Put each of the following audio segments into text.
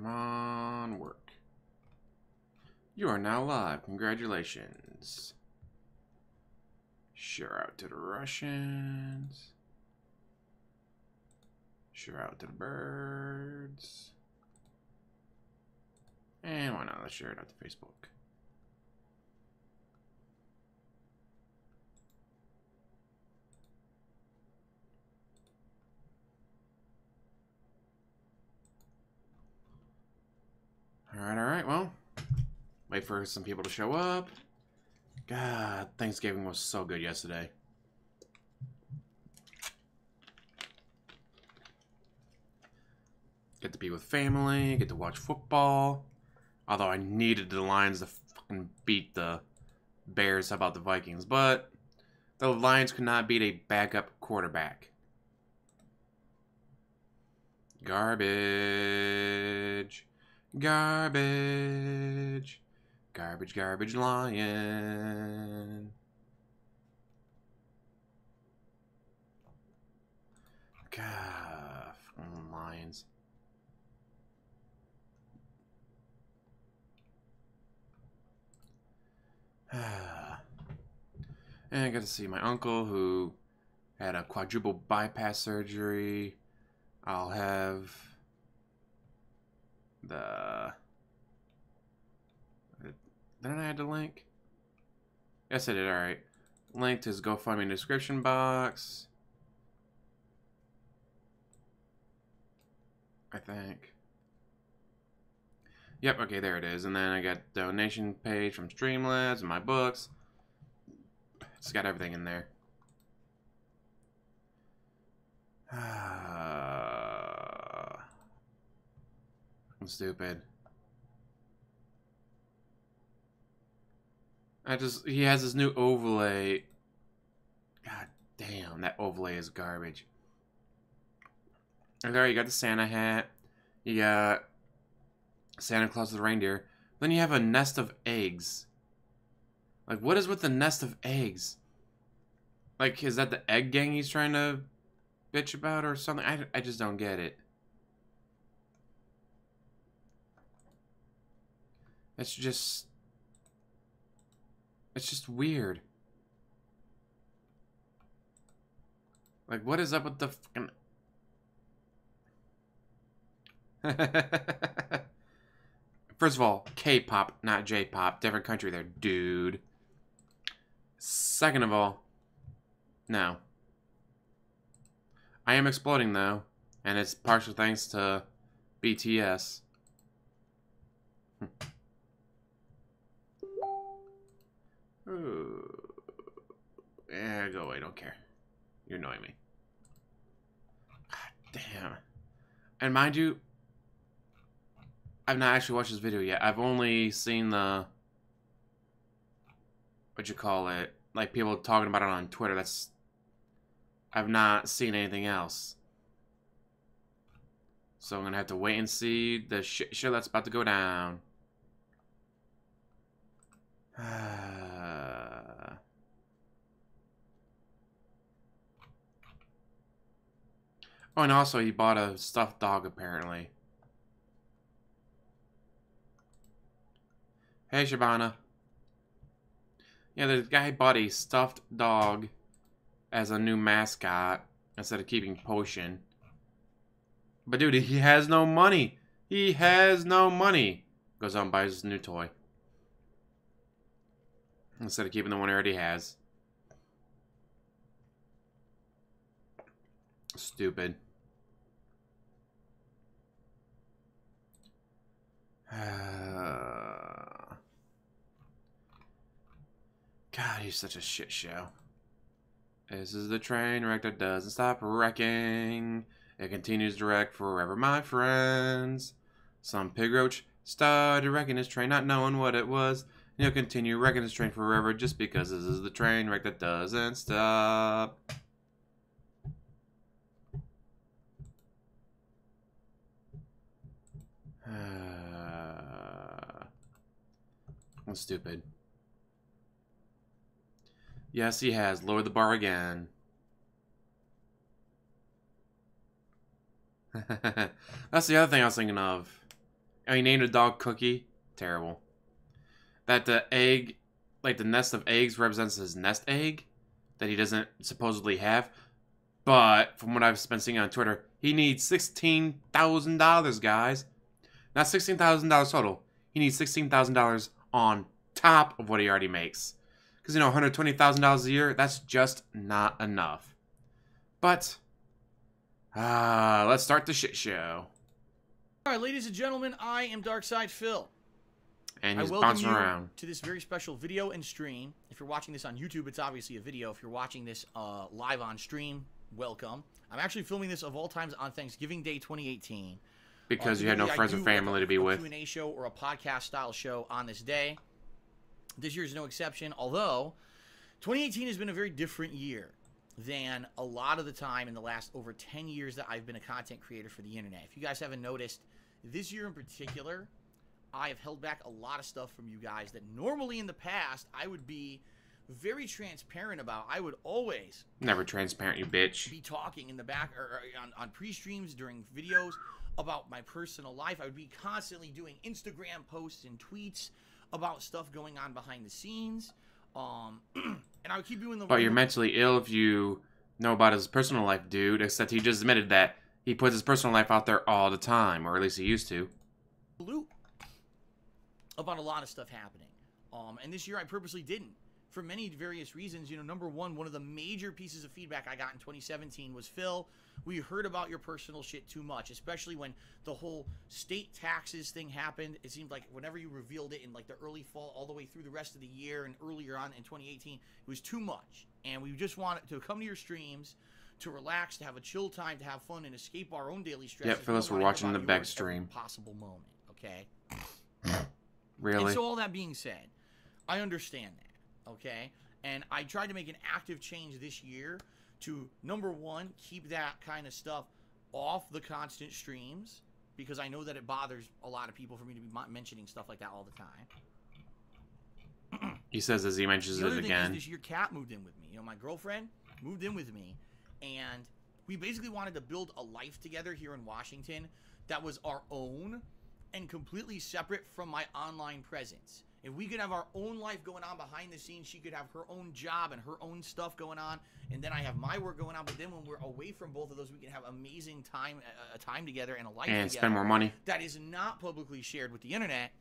Come on, work. You are now live. Congratulations. Share out to the Russians. Share out to the birds. And why not? Let's share it out to Facebook. Alright, well. Wait for some people to show up. God, Thanksgiving was so good yesterday. Get to be with family, get to watch football. Although I needed the Lions to fucking beat the Bears. How about the Vikings? But the Lions could not beat a backup quarterback. Garbage. Garbage. Garbage, garbage, Lion. God, Lions. And I got to see my uncle who had a quadruple bypass surgery. I'll have the... Didn't I add the link? Yes, I did. Alright. Link to his GoFundMe in the description box. I think. Yep, okay, there it is. And then I got the donation page from Streamlabs and my books. It's got everything in there. I'm stupid. He has this new overlay. God damn, that overlay is garbage. Alright, you got the Santa hat. You got Santa Claus the reindeer. Then you have a nest of eggs. Like, what is with the nest of eggs? Like, is that the egg gang he's trying to bitch about or something? I just don't get it. It's just weird. Like, what is up with the fucking... First of all, K-pop, not J-pop. Different country there, dude. Second of all, no. I am exploding, though. And it's partial thanks to BTS. Ooh. Yeah, go away, don't care. You're annoying me. God damn. And mind you, I've not actually watched this video yet. I've only seen the... what you call it? Like, people talking about it on Twitter. I've not seen anything else. So I'm gonna have to wait and see the shit show that's about to go down. Oh, and also he bought a stuffed dog, apparently. Hey, Shabana. Yeah, the guy bought a stuffed dog as a new mascot instead of keeping Potion. But dude, he has no money. He has no money. Goes out and buys his new toy. Instead of keeping the one he already has. Stupid. God, he's such a shit show. This is the train wreck that doesn't stop wrecking. It continues to wreck forever, my friends. Some pig roach started wrecking his train, not knowing what it was. And he'll continue wrecking his train forever just because this is the train wreck that doesn't stop. I'm stupid. Yes, he has. Lowered the bar again. That's the other thing I was thinking of. And he named a dog Cookie. Terrible. That the egg, like the nest of eggs, represents his nest egg that he doesn't supposedly have. But from what I've been seeing on Twitter, he needs $16,000, guys. Not $16,000 total. He needs $16,000 on top of what he already makes. Because, you know, $120,000 a year, that's just not enough. But, let's start the shit show. All right, ladies and gentlemen, I am Darkside Phil. And he's bouncing around. To this very special video and stream. If you're watching this on YouTube, it's obviously a video. If you're watching this live on stream, welcome. I'm actually filming this of all times on Thanksgiving Day 2018. Because you had no friends or family to be with. A Q&A show or a podcast-style show on this day. This year is no exception, although 2018 has been a very different year than a lot of the time in the last over 10 years that I've been a content creator for the internet. If you guys haven't noticed, this year in particular, I have held back a lot of stuff from you guys that normally in the past I would be very transparent about. I would always... Never transparent, you bitch. ...be talking in the back or on pre-streams during videos about my personal life. I would be constantly doing Instagram posts and tweets about stuff going on behind the scenes. And I would keep doing the... But you're mentally ill if you know about his personal life, dude. Except he just admitted that he puts his personal life out there all the time. Or at least he used to. ...loop about a lot of stuff happening. And this year I purposely didn't. For many various reasons. You know, number one of the major pieces of feedback I got in 2017 was, Phil, we heard about your personal shit too much, especially when the whole state taxes thing happened. It seemed like whenever you revealed it in like the early fall all the way through the rest of the year and earlier on in 2018, it was too much. And we just wanted to come to your streams to relax, to have a chill time, to have fun and escape our own daily stress. Yeah, Phyllis, we're watching the Beg stream. Possible moment, okay? Really? And so all that being said, I understand that. Okay, and I tried to make an active change this year to, number one, keep that kind of stuff off the constant streams, because I know that it bothers a lot of people for me to be mentioning stuff like that all the time. He says as he mentions it again. The other thing is this year, Kat moved in with me. You know, my girlfriend moved in with me, and we basically wanted to build a life together here in Washington that was our own and completely separate from my online presence. If we could have our own life going on behind the scenes, she could have her own job and her own stuff going on, and then I have my work going on. But then when we're away from both of those, we can have amazing time together and a life together. And spend more money. That is not publicly shared with the internet.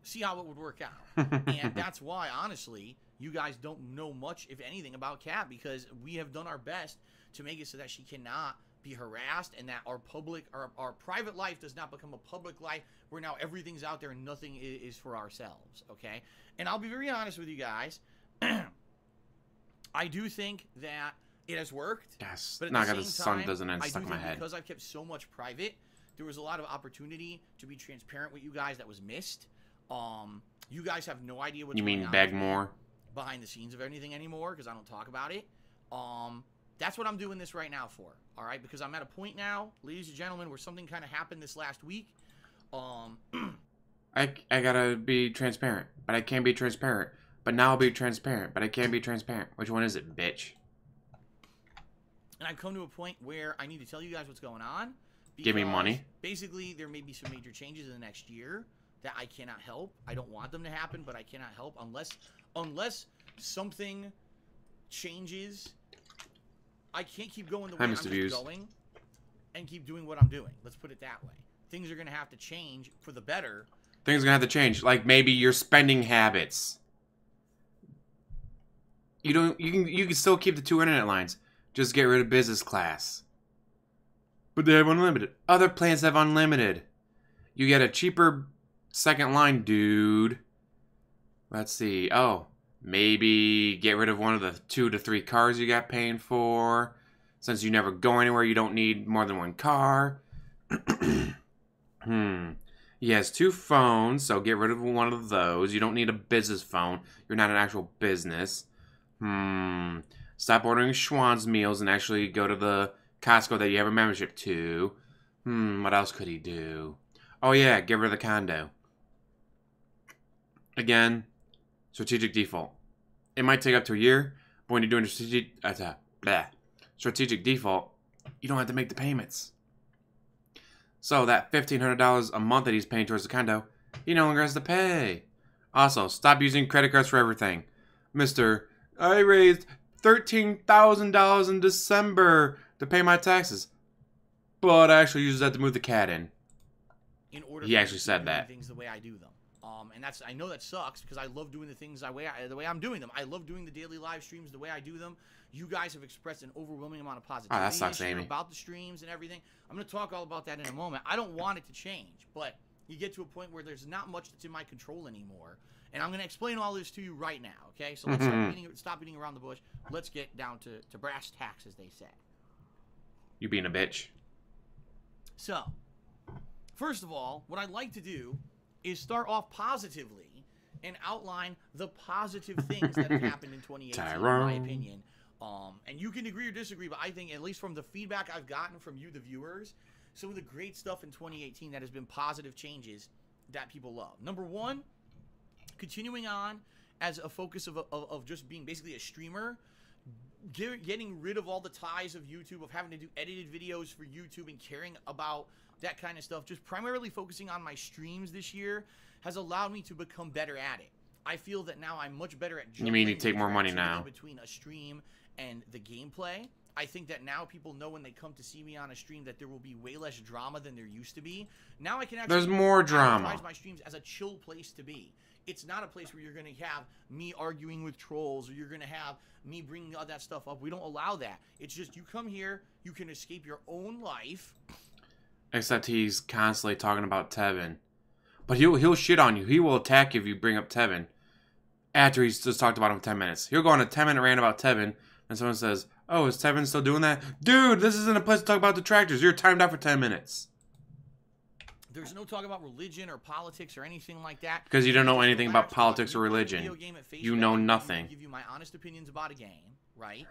See how it would work out. And that's why, honestly, you guys don't know much, if anything, about Kat, because we have done our best to make it so that she cannot be harassed, and that our private life does not become a public life where now everything's out there and nothing is for ourselves, okay? And I'll be very honest with you guys. I do think that it has worked. Yes. But Not at the the same sun time, doesn't end I stuck do in my think head. because I've kept so much private, there was a lot of opportunity to be transparent with you guys that was missed. You guys have no idea what's going on. You mean beg more? Behind the scenes of anything anymore, because I don't talk about it. That's what I'm doing this right now for, all right? Because I'm at a point now, ladies and gentlemen, where something kind of happened this last week. I gotta be transparent, but I can't be transparent. But now I'll be transparent, but I can't be transparent. Which one is it, bitch? And I've come to a point where I need to tell you guys what's going on. Give me money. Basically, there may be some major changes in the next year that I cannot help. I don't want them to happen, but I cannot help unless something changes. I can't keep going the way I'm just going and keep doing what I'm doing. Let's put it that way. Things are going to have to change for the better. Things are going to have to change. Like maybe your spending habits. You can still keep the 2 internet lines. Just get rid of business class. But they have unlimited. Other plans have unlimited. You get a cheaper second line, dude. Let's see. Oh. Maybe get rid of one of the 2 to 3 cars you got paying for. Since you never go anywhere, you don't need more than 1 car. He has 2 phones, so get rid of one of those. You don't need a business phone. You're not an actual business. Stop ordering Schwann's meals and actually go to the Costco that you have a membership to. What else could he do? Oh yeah, get rid of the condo. Again, strategic default. It might take up to a year, but when you're doing strategic default, you don't have to make the payments. So that $1,500 a month that he's paying towards the condo, he no longer has to pay. Also, stop using credit cards for everything. Mr. I raised $13,000 in December to pay my taxes, but I actually used that to move the cat in. He actually said that. Things the way I do them. And that's, I know that sucks because I love doing the things the way I'm doing them. I love doing the daily live streams the way I do them. You guys have expressed an overwhelming amount of positivity that sucks, Amy. about the streams and everything. I'm going to talk all about that in a moment. I don't want it to change, but you get to a point where there's not much that's in my control anymore. And I'm going to explain all this to you right now, okay? So let's stop beating around the bush. Let's get down to brass tacks, as they say. You being a bitch. So, first of all, what I'd like to do is start off positively and outline the positive things that have happened in 2018, in my opinion. And you can agree or disagree, but I think, at least from the feedback I've gotten from you, the viewers, some of the great stuff in 2018 that has been positive changes that people love. Number one, continuing on as a focus of just being basically a streamer, getting rid of all the ties of YouTube, of having to do edited videos for YouTube and caring about that kind of stuff, just primarily focusing on my streams this year has allowed me to become better at it. I feel that now I'm much better at You mean you take more money now? Between a stream and the gameplay. I think that now people know when they come to see me on a stream that there will be way less drama than there used to be. Now I can actually There's more drama. advertise my streams as a chill place to be. It's not a place where you're going to have me arguing with trolls or you're going to have me bringing all that stuff up. We don't allow that. It's just you come here, you can escape your own life. Except he's constantly talking about Tevin. But he'll shit on you. He will attack you if you bring up Tevin. After he's just talked about him for 10 minutes. He'll go on a 10-minute rant about Tevin, and someone says, oh, is Tevin still doing that? Dude, this isn't a place to talk about Detractors. You're timed out for 10 minutes. There's no talk about religion or politics or anything like that. Because you don't know anything about politics or religion. You know nothing. I give you my honest opinions about a game, right?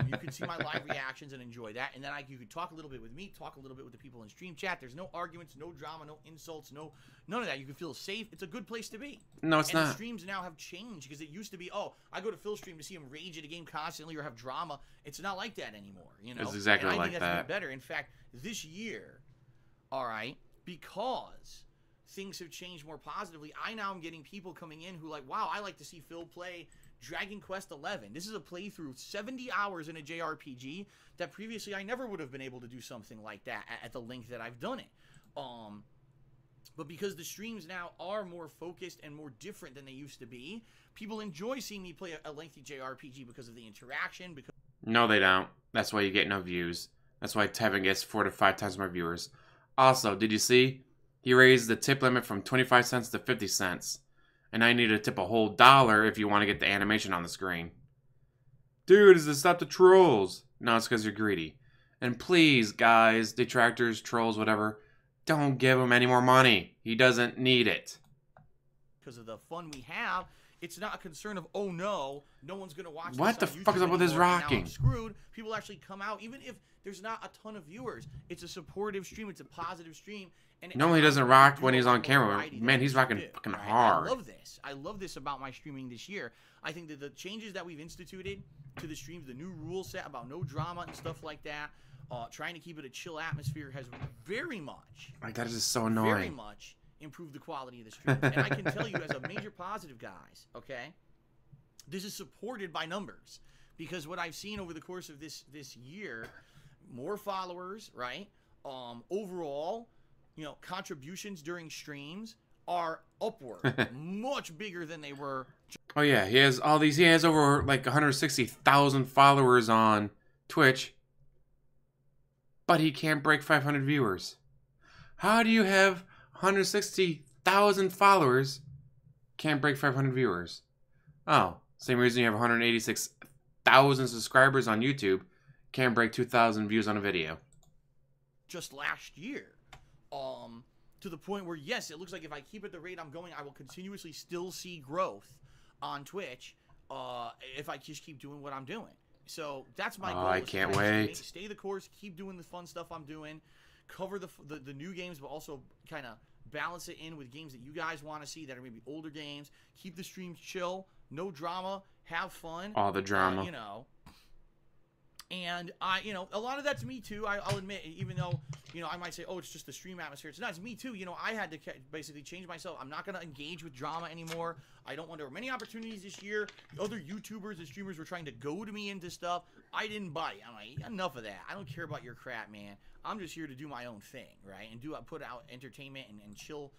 You can see my live reactions and enjoy that. And then you could talk a little bit with me, talk a little bit with the people in stream chat. There's no arguments, no drama, no insults, none of that. You can feel safe. It's a good place to be. No, it's not. And the streams now have changed because it used to be, oh, I go to Phil's stream to see him rage at a game constantly or have drama. It's not like that anymore, you know? It's exactly and I like think that's that. better. In fact, this year, all right, because things have changed more positively, I now am getting people coming in who like, wow, I like to see Phil play Dragon Quest XI. This is a playthrough, 70 hours in a JRPG that previously I never would have been able to do something like that at the length that I've done it. But because the streams now are more focused and more different than they used to be, people enjoy seeing me play a lengthy JRPG because of the interaction. No, they don't. That's why you get no views. That's why Tevin gets 4 to 5 times more viewers. Also, did you see? He raised the tip limit from 25 cents to 50 cents. And I need to tip a whole $1 if you want to get the animation on the screen. Dude, is this stop the trolls? No, it's because you're greedy. And please, guys, detractors, trolls, whatever, don't give him any more money. He doesn't need it. Because of the fun we have, it's not a concern of, oh no, no one's going to watch What the this on fuck is YouTube up with this anymore, and now rocking? I'm screwed. People actually come out, even if there's not a ton of viewers. It's a supportive stream. It's a positive stream. And No, he doesn't rock when he's on camera. Man, he's rocking fucking hard. I love this. I love this about my streaming this year. I think that the changes that we've instituted to the streams, the new rule set about no drama and stuff like that, trying to keep it a chill atmosphere has very much, Like, that is just so annoying. very much improved the quality of the stream. And I can tell you as a major positive, guys, okay, this is supported by numbers. Because what I've seen over the course of this year, more followers, right? Overall, you know, contributions during streams are upward, much bigger than they were. Oh yeah, he has all these. He has over like 160,000 followers on Twitch, but he can't break 500 viewers. How do you have 160,000 followers, can't break 500 viewers? Oh, same reason you have 186,000 subscribers on YouTube, can't break 2,000 views on a video. Just last year. To the point where, yes, it looks like if I keep at the rate I'm going, I will continuously still see growth on Twitch if I just keep doing what I'm doing. So that's my goal. I can't wait. Stay the course, keep doing the fun stuff I'm doing, cover the new games, but also kind of balance it in with games that you guys want to see that are maybe older games. Keep the streams chill, no drama, have fun. All the drama. You know. And you know, a lot of that's me too. I'll admit, even though I might say, oh, it's just the stream atmosphere. It's not. It's me too. I had to basically change myself. I'm not going to engage with drama anymore. I don't want to. There were many opportunities this year. Other YouTubers and streamers were trying to goad me into stuff. I didn't bite. I'm like, enough of that. I don't care about your crap, man. I'm just here to do my own thing, right? And put out entertainment and chill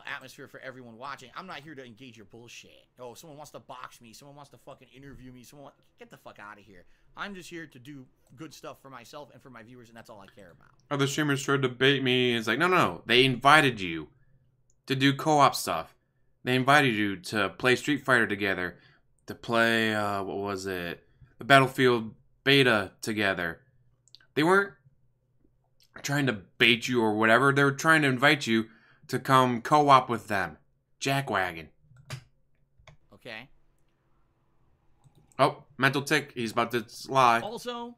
atmosphere for everyone watching. I'm not here to engage your bullshit. Oh, someone wants to box me. Someone wants to fucking interview me. Get the fuck out of here. I'm just here to do good stuff for myself and for my viewers, and that's all I care about. Other streamers tried to bait me. It's like, no. They invited you to do co-op stuff. They invited you to play Street Fighter together, to play, what was it? The Battlefield beta together. They weren't trying to bait you or whatever. They were trying to invite you to come co-op with them. Jackwagon. Okay. Oh, mental tick. He's about to lie. Also,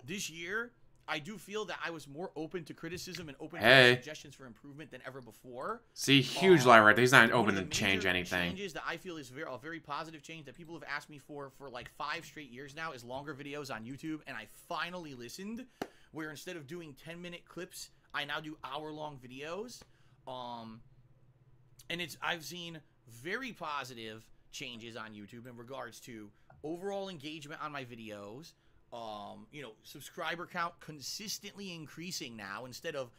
this year, I do feel that I was more open to criticism and open to suggestions for improvement than ever before. See, huge lie right there. He's not open to change anything. Changes that I feel is a very positive change that people have asked me for like 5 straight years now is longer videos on YouTube, and I finally listened, where instead of doing 10-minute clips, I now do hour-long videos. And I've seen very positive changes on YouTube in regards to overall engagement on my videos. Subscriber count consistently increasing now instead of,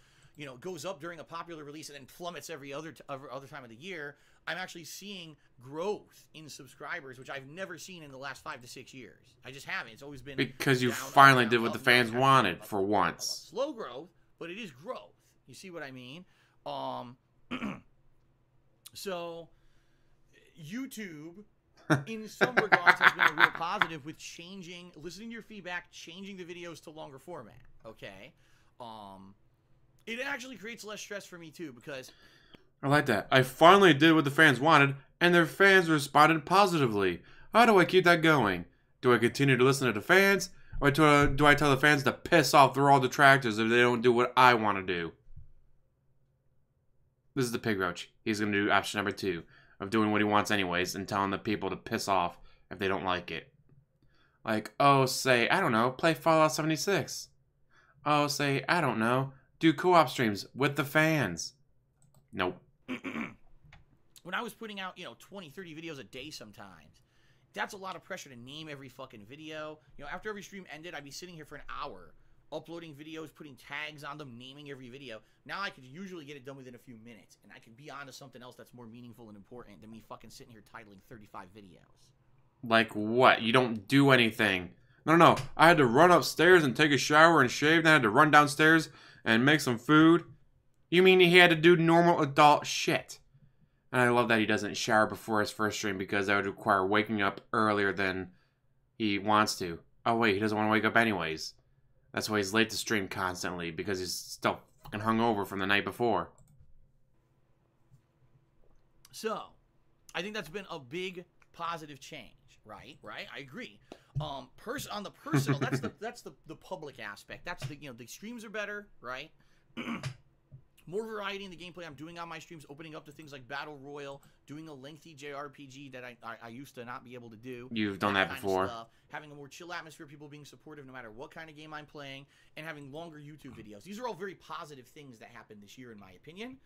goes up during a popular release and then plummets every other time of the year. I'm actually seeing growth in subscribers, which I've never seen in the last 5 to 6 years. I just haven't. It's always been because you finally did what the fans wanted for once. Slow growth, but it is growth. You see what I mean? So YouTube, in some regards, has been a real positive with listening to your feedback, changing the videos to longer format. Okay, it actually creates less stress for me too because I like that. I finally did what the fans wanted, and their fans responded positively. How do I keep that going? Do I continue to listen to the fans, or do I tell the fans to piss off? They're all detractors if they don't do what I want to do. This is the pig roach. He's going to do option number 2 of doing what he wants anyways and telling the people to piss off if they don't like it. Like, oh, say, I don't know, play Fallout 76. Oh, say, I don't know, do co-op streams with the fans. Nope. When I was putting out, 20, 30 videos a day sometimes, that's a lot of pressure to name every fucking video. After every stream ended, I'd be sitting here for an hour uploading videos, putting tags on them, naming every video. Now I could usually get it done within a few minutes, and I could be on to something else that's more meaningful and important than me fucking sitting here titling 35 videos. Like what? You don't do anything. No. I had to run upstairs and take a shower and shave, then I had to run downstairs and make some food. You mean he had to do normal adult shit? And I love that he doesn't shower before his first stream because that would require waking up earlier than he wants to. Oh wait, he doesn't want to wake up anyways. That's why he's late to stream constantly, because he's still fucking hungover from the night before. So, I think that's been a big positive change, right? I agree. On the personal, that's the public aspect. That's the streams are better, right? More variety in the gameplay I'm doing on my streams, opening up to things like Battle Royale, doing a lengthy JRPG that I used to not be able to do. You've done that before. Having a more chill atmosphere, people being supportive no matter what kind of game I'm playing, and having longer YouTube videos. These are all very positive things that happened this year, in my opinion.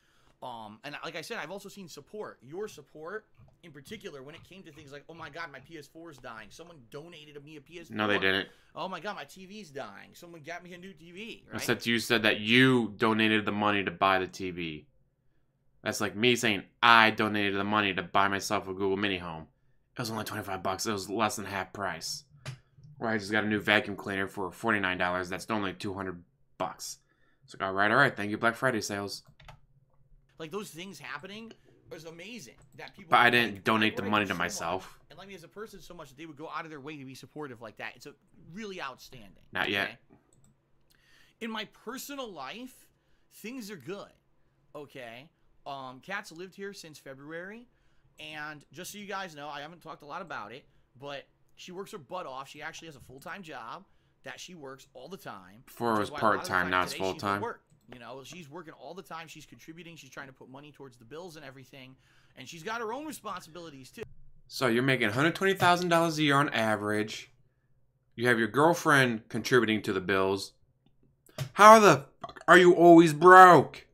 And like I said, I've also seen support. Your support, in particular, when it came to things like, oh my god, my PS4 is dying. Someone donated me a PS4. No, they didn't. Oh my god, my TV's dying. Someone got me a new TV. Right? Except you said that you donated the money to buy the TV. That's like me saying I donated the money to buy myself a Google Mini Home. It was only $25. It was less than half price. Or I just got a new vacuum cleaner for $49. That's normally $200. It's like, all right. Thank you, Black Friday sales. Like, those things happening was amazing. That people. But I didn't donate the money to myself. And like me as a person so much that they would go out of their way to be supportive like that. It's a really outstanding. Not yet. In my personal life, things are good. Okay. Kat's lived here since February. And just so you guys know, I haven't talked a lot about it, but she works her butt off. She actually has a full-time job that she works all the time. Before it was part-time, now it's full-time. She's working all the time. She's contributing. She's trying to put money towards the bills and everything. And she's got her own responsibilities, too. So you're making $120,000 a year on average. You have your girlfriend contributing to the bills. How the fuck are you always broke?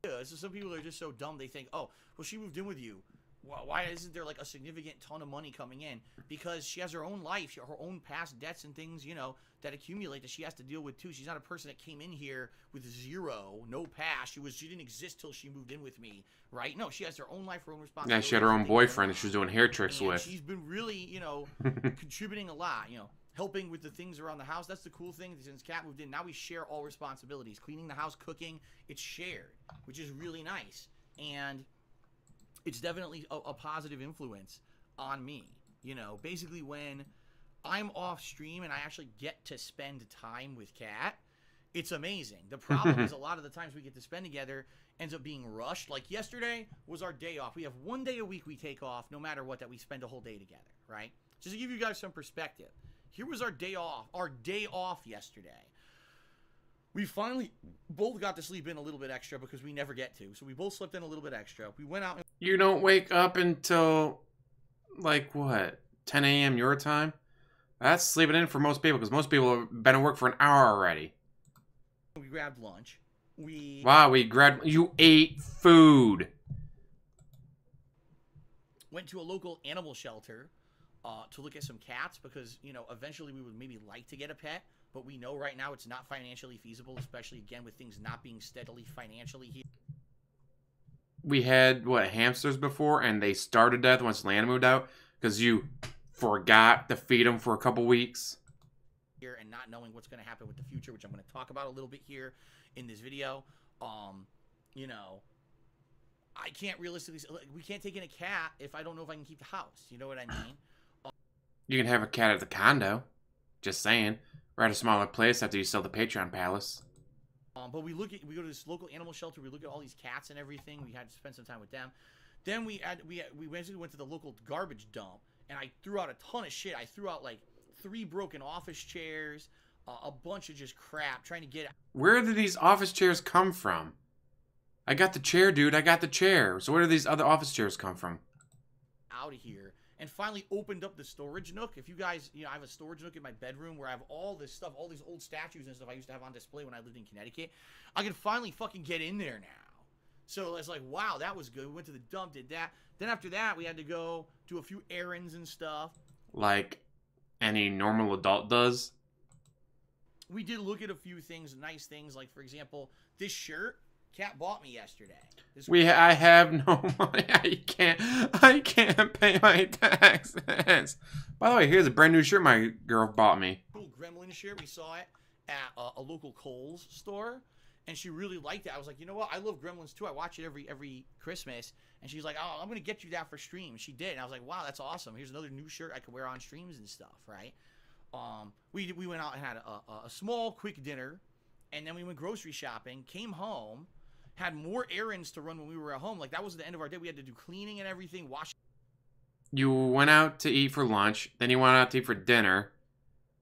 Yeah, so some people are just so dumb. They think, oh, well, she moved in with you. Why isn't there like a significant ton of money coming in? Because she has her own life, her own past debts and things, you know, that accumulate that she has to deal with too. She's not a person that came in here with zero, no past. She didn't exist till she moved in with me, right? No, she has her own life, her own Yeah, responsibilities. she had her own boyfriend that she was doing hair tricks and with. She's been really, you know, contributing a lot, you know, helping with the things around the house. That's the cool thing. Since Kat moved in, now we share all responsibilities. Cleaning the house, cooking, it's shared, which is really nice. And it's definitely a positive influence on me. You know, basically when I'm off stream and I actually get to spend time with Kat, it's amazing. The problem is a lot of the times we get to spend together ends up being rushed. Like yesterday was our day off. We have one day a week we take off, no matter what, that we spend a whole day together, right? Just to give you guys some perspective. Here was our day off yesterday. We finally both got to sleep in a little bit extra because we never get to. So we both slept in a little bit extra. We went out and You don't wake up until, like, what, 10 a.m. your time? That's sleeping in for most people, because most people have been at work for an hour already. we grabbed lunch. Wow, you ate food. Went to a local animal shelter to look at some cats because, you know, eventually we would maybe like to get a pet, but we know right now it's not financially feasible, especially, again, with things not being steadily financially here. We had, what, hamsters before, and they starved to death once Lana moved out, because you forgot to feed them for a couple weeks. And not knowing what's going to happen with the future, which I'm going to talk about a little bit here in this video. You know, I can't realistically, we can't take in a cat if I don't know if I can keep the house. You know what I mean? You can have a cat at the condo. Just saying. Or at a smaller place after you sell the Patreon Palace. But we go to this local animal shelter. We look at all these cats and everything. We had to spend some time with them. Then we basically went to the local garbage dump, and I threw out a ton of shit. I threw out like 3 broken office chairs, a bunch of just crap, trying to get. Where did these office chairs come from? I got the chair, dude. I got the chair. So where do these other office chairs come from? Out of here. And finally opened up the storage nook. If you guys, you know, I have a storage nook in my bedroom where I have all this stuff, all these old statues and stuff I used to have on display when I lived in Connecticut. I can finally fucking get in there now. So it's like, wow, that was good. We went to the dump, did that. Then after that, we had to go do a few errands and stuff. Like any normal adult does? We did look at a few things, nice things, like, for example, this shirt Kat bought me yesterday. I have no money. I can't pay my taxes. By the way, here's a brand new shirt my girl bought me. Cool gremlin shirt. We saw it at a local Kohl's store, and she really liked it. I was like, you know what? I love Gremlins too. I watch it every Christmas. And she's like, oh, I'm gonna get you that for stream. She did, and I was like, wow, that's awesome. Here's another new shirt I could wear on streams and stuff, right? We went out and had a small quick dinner, and then we went grocery shopping. Came home. Had more errands to run when we were at home. Like, that was the end of our day. We had to do cleaning and everything, washing. You went out to eat for lunch. Then you went out to eat for dinner.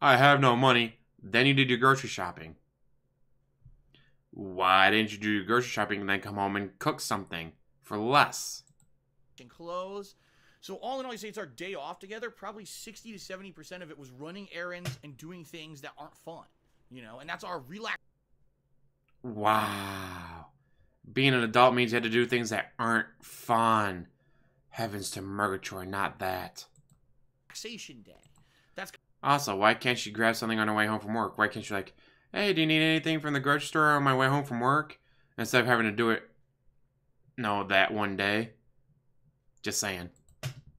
I have no money. Then you did your grocery shopping. Why didn't you do your grocery shopping and then come home and cook something for less? And clothes. So all in all, you say it's our day off together. Probably 60 to 70% of it was running errands and doing things that aren't fun. You know, and that's our relax. Wow. Being an adult means you had to do things that aren't fun. Heavens to Murgatroyd, not that. Relaxation day. That's also, why can't she grab something on her way home from work? Why can't she like, hey, do you need anything from the grocery store on my way home from work? Instead of having to do it, that one day. Just saying.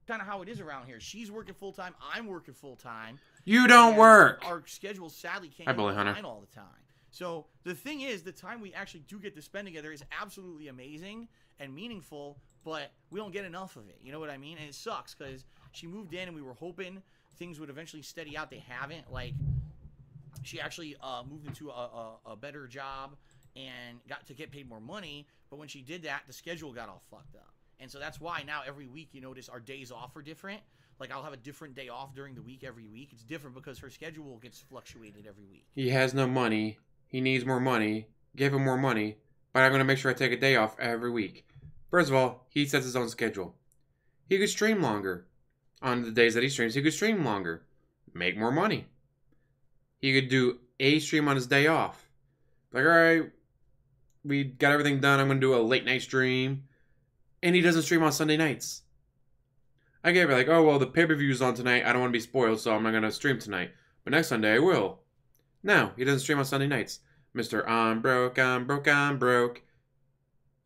Kind of how it is around here. She's working full time. I'm working full time. You don't work. Our schedule sadly can't Hi, Bully Hunter. align all the time. So the thing is, the time we actually do get to spend together is absolutely amazing and meaningful, but we don't get enough of it. You know what I mean? And it sucks because she moved in and we were hoping things would eventually steady out. They haven't. Like, she actually moved into a better job and got to get paid more money. But when she did that, the schedule got all fucked up. And so that's why now every week you notice our days off are different. Like, I'll have a different day off during the week every week. It's different because her schedule gets fluctuated every week. He has no money. He needs more money. Give him more money. But I'm going to make sure I take a day off every week. First of all, he sets his own schedule. He could stream longer. On the days that he streams, he could stream longer. Make more money. He could do a stream on his day off. Like, all right, we got everything done. I'm going to do a late night stream. And he doesn't stream on Sunday nights. I gave it like, oh, well, the pay-per-view's on tonight. I don't want to be spoiled, so I'm not going to stream tonight. But next Sunday, I will. No, he doesn't stream on Sunday nights. Mr. I'm broke, I'm broke, I'm broke.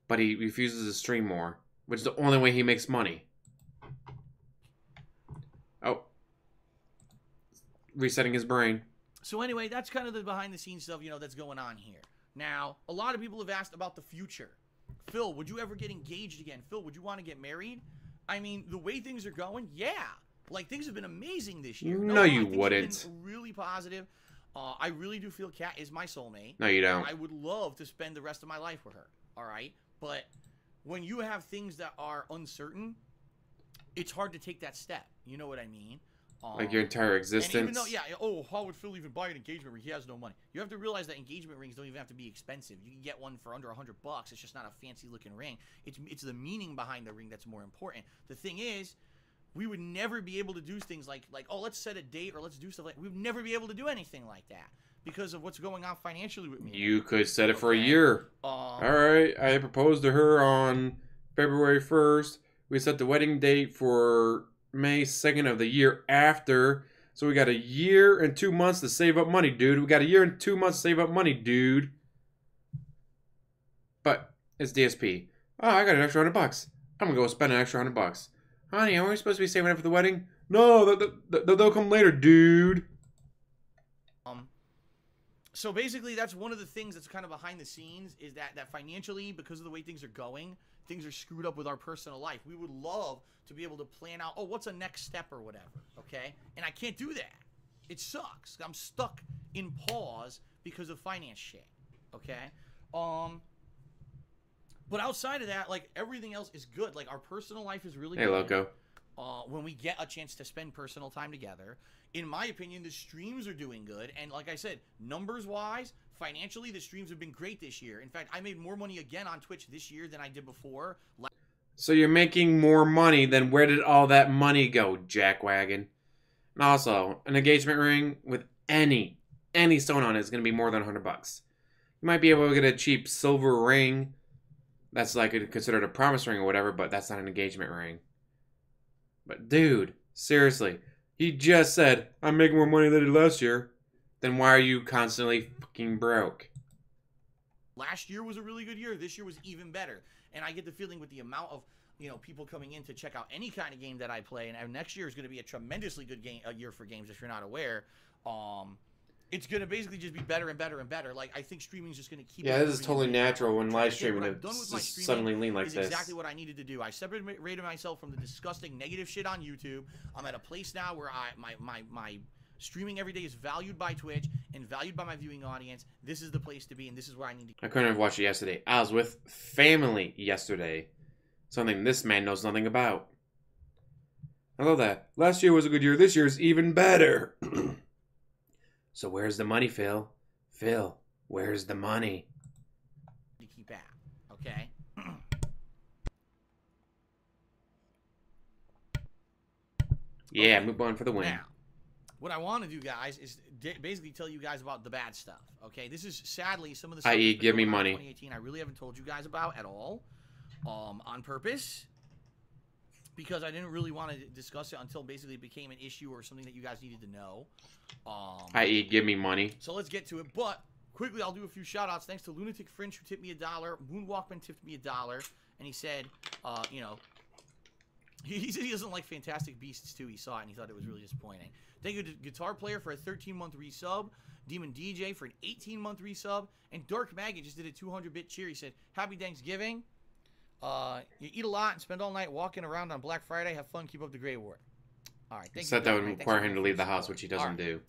But he refuses to stream more, which is the only way he makes money. Oh. Resetting his brain. So anyway, that's kind of the behind-the-scenes stuff, you know, that's going on here. Now, a lot of people have asked about the future. Phil, would you ever get engaged again? Phil, would you want to get married? I mean, the way things are going, yeah. Like, things have been amazing this year. No, you wouldn't. Things have been really positive. I really do feel Kat is my soulmate. No, you don't. I would love to spend the rest of my life with her, all right? But when you have things that are uncertain, it's hard to take that step. You know what I mean? Like your entire existence. And even though, yeah, oh, how would Phil even buy an engagement ring? He has no money. You have to realize that engagement rings don't even have to be expensive. You can get one for under $100. It's just not a fancy looking ring. It's the meaning behind the ring that's more important. The thing is, we would never be able to do things like oh, let's set a date or let's do stuff like we would never be able to do anything like that because of what's going on financially with me. You could set it for a year. All right, I proposed to her on February 1st. We set the wedding date for May 2nd of the year after. So we got a year and 2 months to save up money, dude. We got a year and 2 months to save up money, dude. But it's DSP. Oh, I got an extra $100. I'm gonna go spend an extra $100. Honey, aren't we supposed to be saving up for the wedding? No, they'll come later, dude. So basically, that's one of the things that's kind of behind the scenes is that financially, because of the way things are going, things are screwed up with our personal life. We would love to be able to plan out, oh, what's a next step or whatever, okay? And I can't do that. It sucks. I'm stuck in pause because of finance shit, okay? But outside of that, like, everything else is good. Like, our personal life is really good. Hey, Loco. When we get a chance to spend personal time together. In my opinion, the streams are doing good. And like I said, numbers-wise, financially, the streams have been great this year. In fact, I made more money again on Twitch this year than I did before. So you're making more money, then where did all that money go, jackwagon? And also, an engagement ring with any stone on it is going to be more than $100. You might be able to get a cheap silver ring that's like considered a promise ring or whatever, but that's not an engagement ring. But dude, seriously, he just said, I'm making more money than I did last year. Then why are you constantly fucking broke? Last year was a really good year. This year was even better. And I get the feeling with the amount of, you know, people coming in to check out any kind of game that I play, and next year is going to be a tremendously good year for games if you're not aware. It's going to basically just be better and better and better. Like, I think streaming is just going to keep... Yeah, this is totally natural when live streaming is suddenly lean like this. Exactly what I needed to do. I separated myself from the disgusting negative shit on YouTube. I'm at a place now where my streaming every day is valued by Twitch and valued by my viewing audience. This is the place to be, and this is where I need to... I couldn't have watched it yesterday. I was with family yesterday. Something this man knows nothing about. I love that. Last year was a good year. This year's even better. So where's the money, Phil? Phil, where's the money? To keep at, okay? Yeah, move on for the win. Now, what I want to do, guys, is basically tell you guys about the bad stuff, okay? This is, sadly, some of the stuff i.e. give me money. 2018 I really haven't told you guys about at all, on purpose, because I didn't really want to discuss it until basically it became an issue or something that you guys needed to know. i.e. give me money. So let's get to it. But quickly, I'll do a few shout-outs. Thanks to Lunatic Fringe, who tipped me $1. Moonwalkman tipped me $1. And he said, you know, he said he doesn't like Fantastic Beasts 2. He saw it, and he thought it was really disappointing. Thank you to Guitar Player for a 13-month resub. Demon DJ for an 18-month resub. And Dark Maggot just did a 200-bit cheer. He said, Happy Thanksgiving. You eat a lot and spend all night walking around on Black Friday. Have fun. Keep up the great work. All right. He said that would require him to leave the house, which he doesn't do.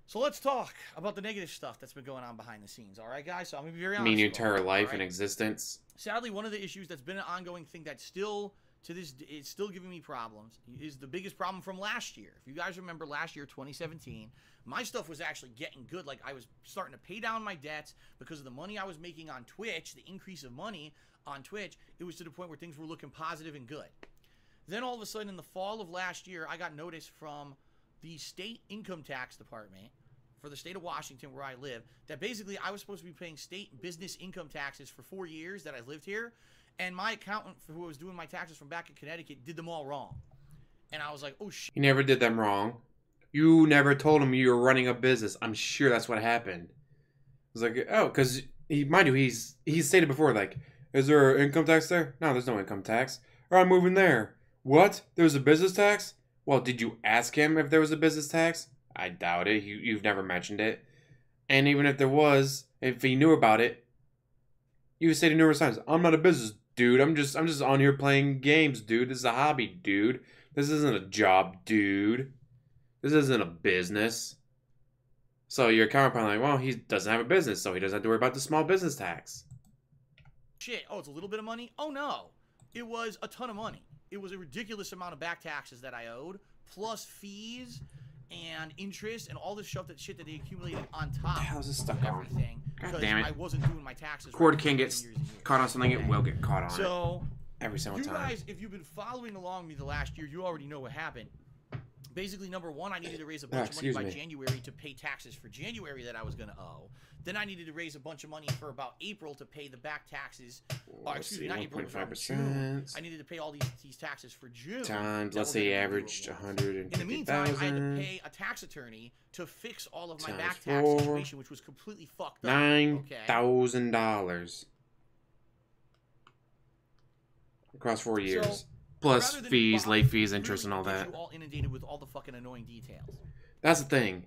So let's talk about the negative stuff that's been going on behind the scenes. All right, guys? So I'm going to be very honest. You mean your entire life and existence? Sadly, one of the issues that's been an ongoing thing that's still, to this, it's still giving me problems, is the biggest problem from last year. If you guys remember last year, 2017, my stuff was actually getting good. Like, I was starting to pay down my debts because of the money I was making on Twitch, the increase of money on Twitch. It was to the point where things were looking positive and good. Then all of a sudden, in the fall of last year, I got notice from the state income tax department for the state of Washington where I live that basically I was supposed to be paying state business income taxes for 4 years that I lived here. And my accountant who was doing my taxes from back in Connecticut did them all wrong. And I was like, oh, shit. You never did them wrong. You never told him you were running a business. I'm sure that's what happened. It was like, oh, because, mind you, he's stated before, like, is there an income tax there? No, there's no income tax. Or I'm moving there. What? There was a business tax? Well, did you ask him if there was a business tax? I doubt it. You've never mentioned it. And even if there was, if he knew about it, you stated numerous times, I'm not a business dude. I'm just on here playing games, dude. This is a hobby, dude. This isn't a job, dude. This isn't a business. So your counterpart, like, well, he doesn't have a business, so he doesn't have to worry about the small business tax. Shit. Oh, it's a little bit of money? Oh, no. It was a ton of money. It was a ridiculous amount of back taxes that I owed, plus fees and interest and all this shit that they accumulated on top How's this stuck of on? everything. God damn it. I wasn't doing my taxes. Cord right can get years and years. caught on something, it will get caught on So, it. Every single time. You guys, if you've been following along me the last year, you already know what happened. Basically, number one, I needed to raise a bunch of money by January to pay taxes for January that I was going to owe. Then I needed to raise a bunch of money for about April to pay the back taxes. Excuse me, not April, June. I needed to pay all these taxes for June. Times, let's say averaged 150,000. In the meantime, I had to pay a tax attorney to fix all of my back tax situation, which was completely fucked up. $9,000 across 4 years. So, plus fees, late fees, interest, and all that. You all inundated with all the fucking annoying details. That's the thing.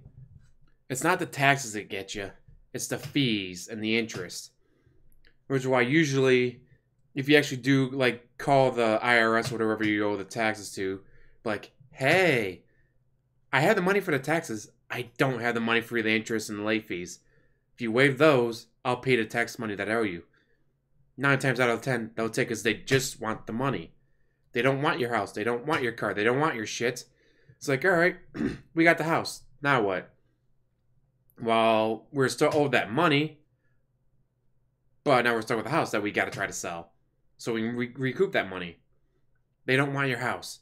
It's not the taxes that get you. It's the fees and the interest. Which is why usually, if you actually do, like, call the IRS or whatever you owe the taxes to, like, hey, I have the money for the taxes. I don't have the money for the interest and the late fees. If you waive those, I'll pay the tax money that I owe you. 9 times out of 10, they'll take because they just want the money. They don't want your house. They don't want your car. They don't want your shit. It's like, all right, we got the house. Now what? Well, we're still owed that money, but now we're stuck with the house that we got to try to sell so we can recoup that money. They don't want your house.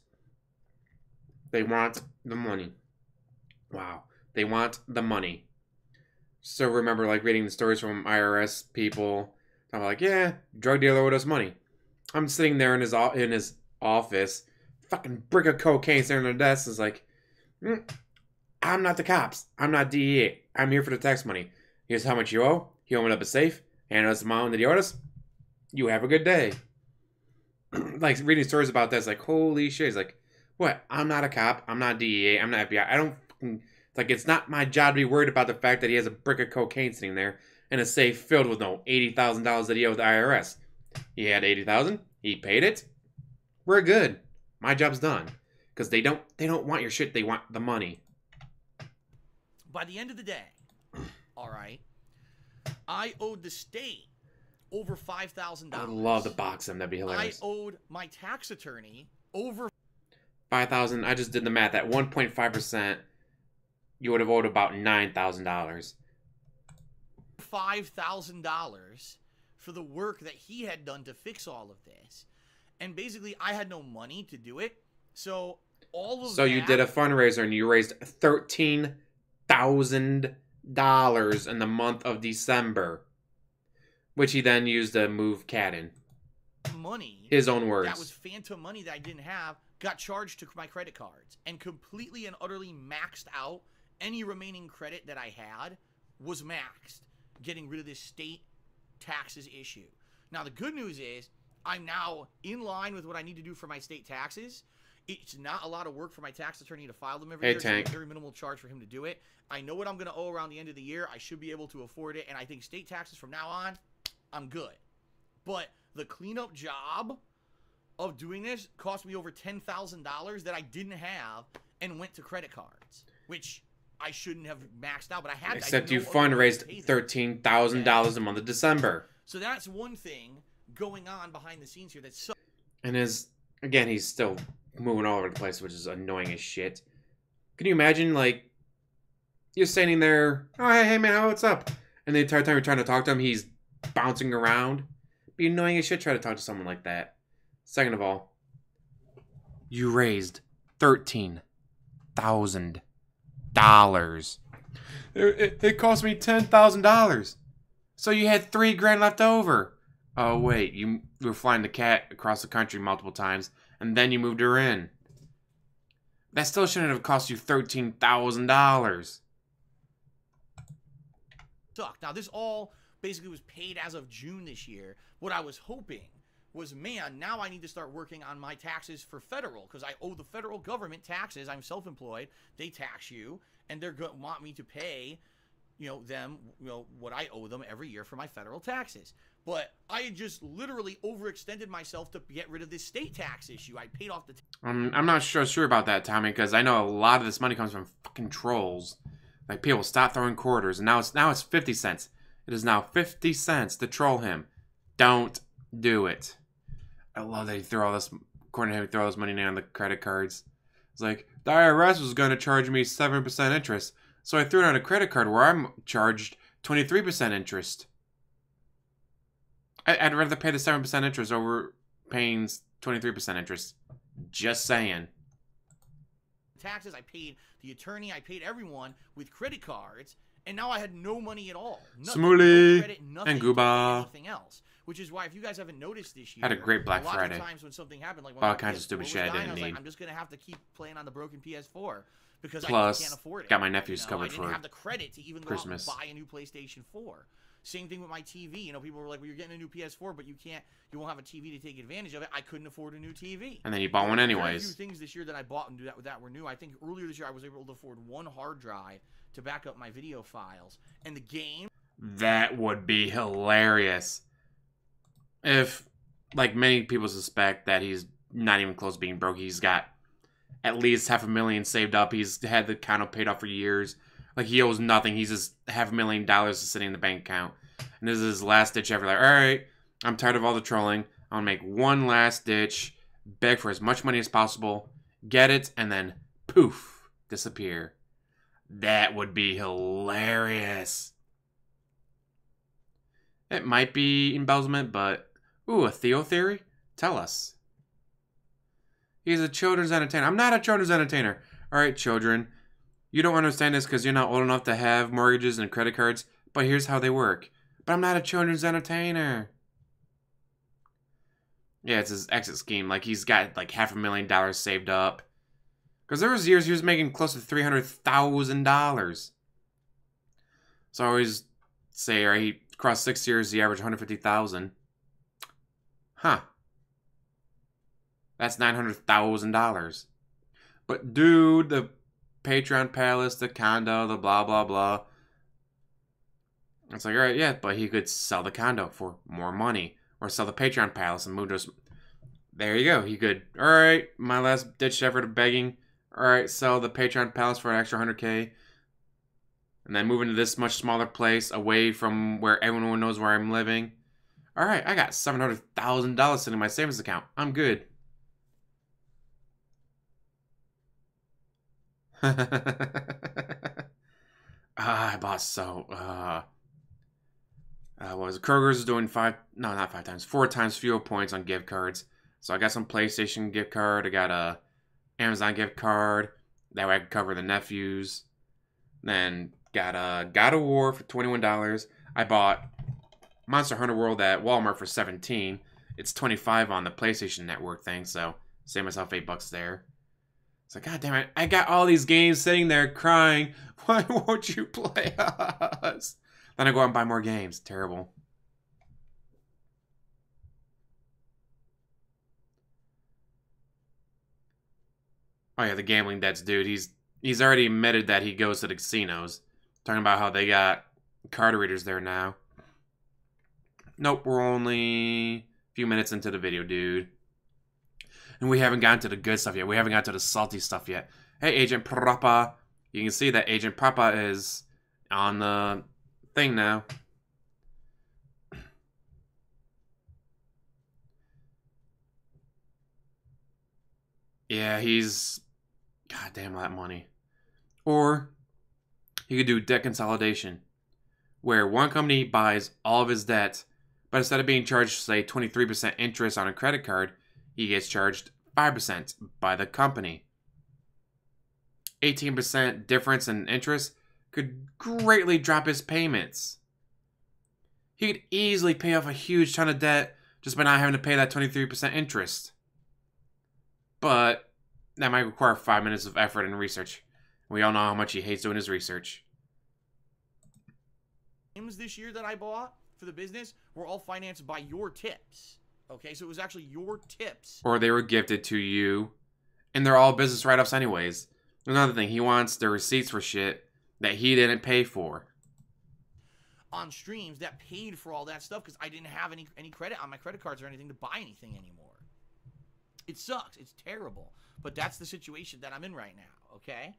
They want the money. Wow. They want the money. So remember, like, reading the stories from IRS people. I'm like, yeah, drug dealer owed us money. I'm sitting there in his office, fucking brick of cocaine sitting on the desk. Is like, I'm not the cops. I'm not DEA. I'm here for the tax money. Here's how much you owe. He opened up a safe, handed us the amount that he owed us. You have a good day. Like, reading stories about that, it's like, holy shit. It's like, what? I'm not a cop. I'm not DEA. I'm not FBI. I don't, it's like, it's not my job to be worried about the fact that he has a brick of cocaine sitting there in a safe filled with $80,000 that he owed the IRS. He had $80,000. He paid it. We're good. My job's done. Because they don't want your shit. They want the money. By the end of the day, all right, I owed the state over $5,000. I'd love to box them. That'd be hilarious. I owed my tax attorney over $5,000. I just did the math. At 1.5%, you would have owed about $9,000. $5,000 for the work that he had done to fix all of this. And basically, I had no money to do it. So all of that... So you did a fundraiser and you raised $13,000 in the month of December, which he then used to move Cat in. Money. His own words. That was phantom money that I didn't have, got charged to my credit cards, and completely and utterly maxed out any remaining credit that I had was maxed, getting rid of this state taxes issue. Now, the good news is I'm now in line with what I need to do for my state taxes. It's not a lot of work for my tax attorney to file them every year. Tank. It's a very minimal charge for him to do it. I know what I'm going to owe around the end of the year. I should be able to afford it, and I think state taxes from now on, I'm good. But the cleanup job of doing this cost me over $10,000 that I didn't have and went to credit cards, which I shouldn't have maxed out, but I had to. Except you fundraised $13,000 a month of December. So that's one thing going on behind the scenes here. That's so. And again, he's still moving all over the place, which is annoying as shit. Can you imagine, like, you're standing there, oh, hey man, what's up? And the entire time you're trying to talk to him, he's bouncing around. Be annoying as shit try to talk to someone like that. Second of all, you raised $13,000 It cost me $10,000. So you had $3,000 left over. Oh wait, you were flying the cat across the country multiple times, and then you moved her in. That still shouldn't have cost you $13,000. Now, this all basically was paid as of June this year. What I was hoping was, man, now I need to start working on my taxes for federal, because I owe the federal government taxes. I'm self-employed. They tax you, and they're going to want me to pay, them, what I owe them every year for my federal taxes. But I had just literally overextended myself to get rid of this state tax issue. I paid off the... I'm not sure about that, Tommy, because I know a lot of this money comes from fucking trolls. Like, people stop throwing quarters, and now it's 50 cents. It is now 50 cents to troll him. Don't do it. I love that he threw all this, according to him, he threw all this money on the credit cards. It's like, the IRS was going to charge me 7% interest, so I threw it on a credit card where I'm charged 23% interest. I'd rather pay the 7% interest over paying 23% interest. Just saying. Taxes, I paid the attorney, I paid everyone with credit cards, and now I had no money at all. Smooly no credit, nothing, and Gooba. Anything else. Which is why, if you guys haven't noticed this year, had a great Black a lot Friday. Of times when something happened, like when all kinds of stupid shit I didn't need. Like, I'm just gonna have to keep playing on the broken PS4 because Plus, I can't afford it. Got my nephews covered for I didn't have the credit to even Christmas. Go out and buy a new PlayStation 4. Same thing with my TV. People were like, "Well, you're getting a new PS4, but you won't have a TV to take advantage of it." I couldn't afford a new TV. And then you bought one anyways. A few things this year that I bought and that were new. I think earlier this year I was able to afford one hard drive to back up my video files, and the game. That would be hilarious. If, like many people suspect, that he's not even close to being broke. He's got at least $500,000 saved up. He's had the condo paid off for years. Like, he owes nothing. He's just $500,000 sitting in the bank account. And this is his last ditch ever. Like, alright, I'm tired of all the trolling. I want to make one last ditch, beg for as much money as possible, get it, and then poof, disappear. That would be hilarious. It might be embezzlement, but... Ooh, a Theo theory? Tell us. He's a children's entertainer. I'm not a children's entertainer. Alright, children. You don't understand this because you're not old enough to have mortgages and credit cards, but here's how they work. But I'm not a children's entertainer. Yeah, it's his exit scheme. Like, he's got, like, $500,000 saved up. Because there was years he was making close to $300,000. So I always say, right, across 6 years, he averaged $150,000. Huh. That's $900,000. But dude, the Patreon palace, the condo, the blah, blah, blah. It's like, alright, yeah, but he could sell the condo for more money. Or sell the Patreon palace and move to... There you go. He could, alright, my last ditch effort of begging. Alright, sell the Patreon palace for an extra $100K. And then move into this much smaller place, away from where everyone knows where I'm living. Alright, I got $700,000 sitting in my savings account. I'm good. I bought what was it? Kroger's is doing 4 times fuel points on gift cards. So I got some PlayStation gift card. I got a Amazon gift card. That way I can cover the nephews. Then got a God of War for $21. I bought Monster Hunter World at Walmart for $17. It's $25 on the PlayStation Network thing, so save myself $8 there. It's like, God damn it, I got all these games sitting there crying. Why won't you play us? Then I go out and buy more games. Terrible. Oh yeah, the gambling debts, dude. He's already admitted that he goes to the casinos. Talking about how they got card readers there now. Nope, we're only a few minutes into the video, dude. And we haven't gotten to the good stuff yet. We haven't gotten to the salty stuff yet. Hey, Agent Papa. You can see that Agent Papa is on the thing now. Yeah, he's... God damn that money. Or he could do debt consolidation, where one company buys all of his debt, but instead of being charged, say, 23% interest on a credit card, he gets charged 5% by the company. 18% difference in interest could greatly drop his payments. He could easily pay off a huge ton of debt just by not having to pay that 23% interest. But that might require 5 minutes of effort and research. We all know how much he hates doing his research. Games this year that I bought for the business were all financed by your tips. Okay, so it was actually your tips. Or they were gifted to you. And they're all business write-offs anyways. Another thing, he wants the receipts for shit that he didn't pay for. On streams that paid for all that stuff because I didn't have any credit on my credit cards or anything to buy anything anymore. It sucks. It's terrible. But that's the situation that I'm in right now, okay?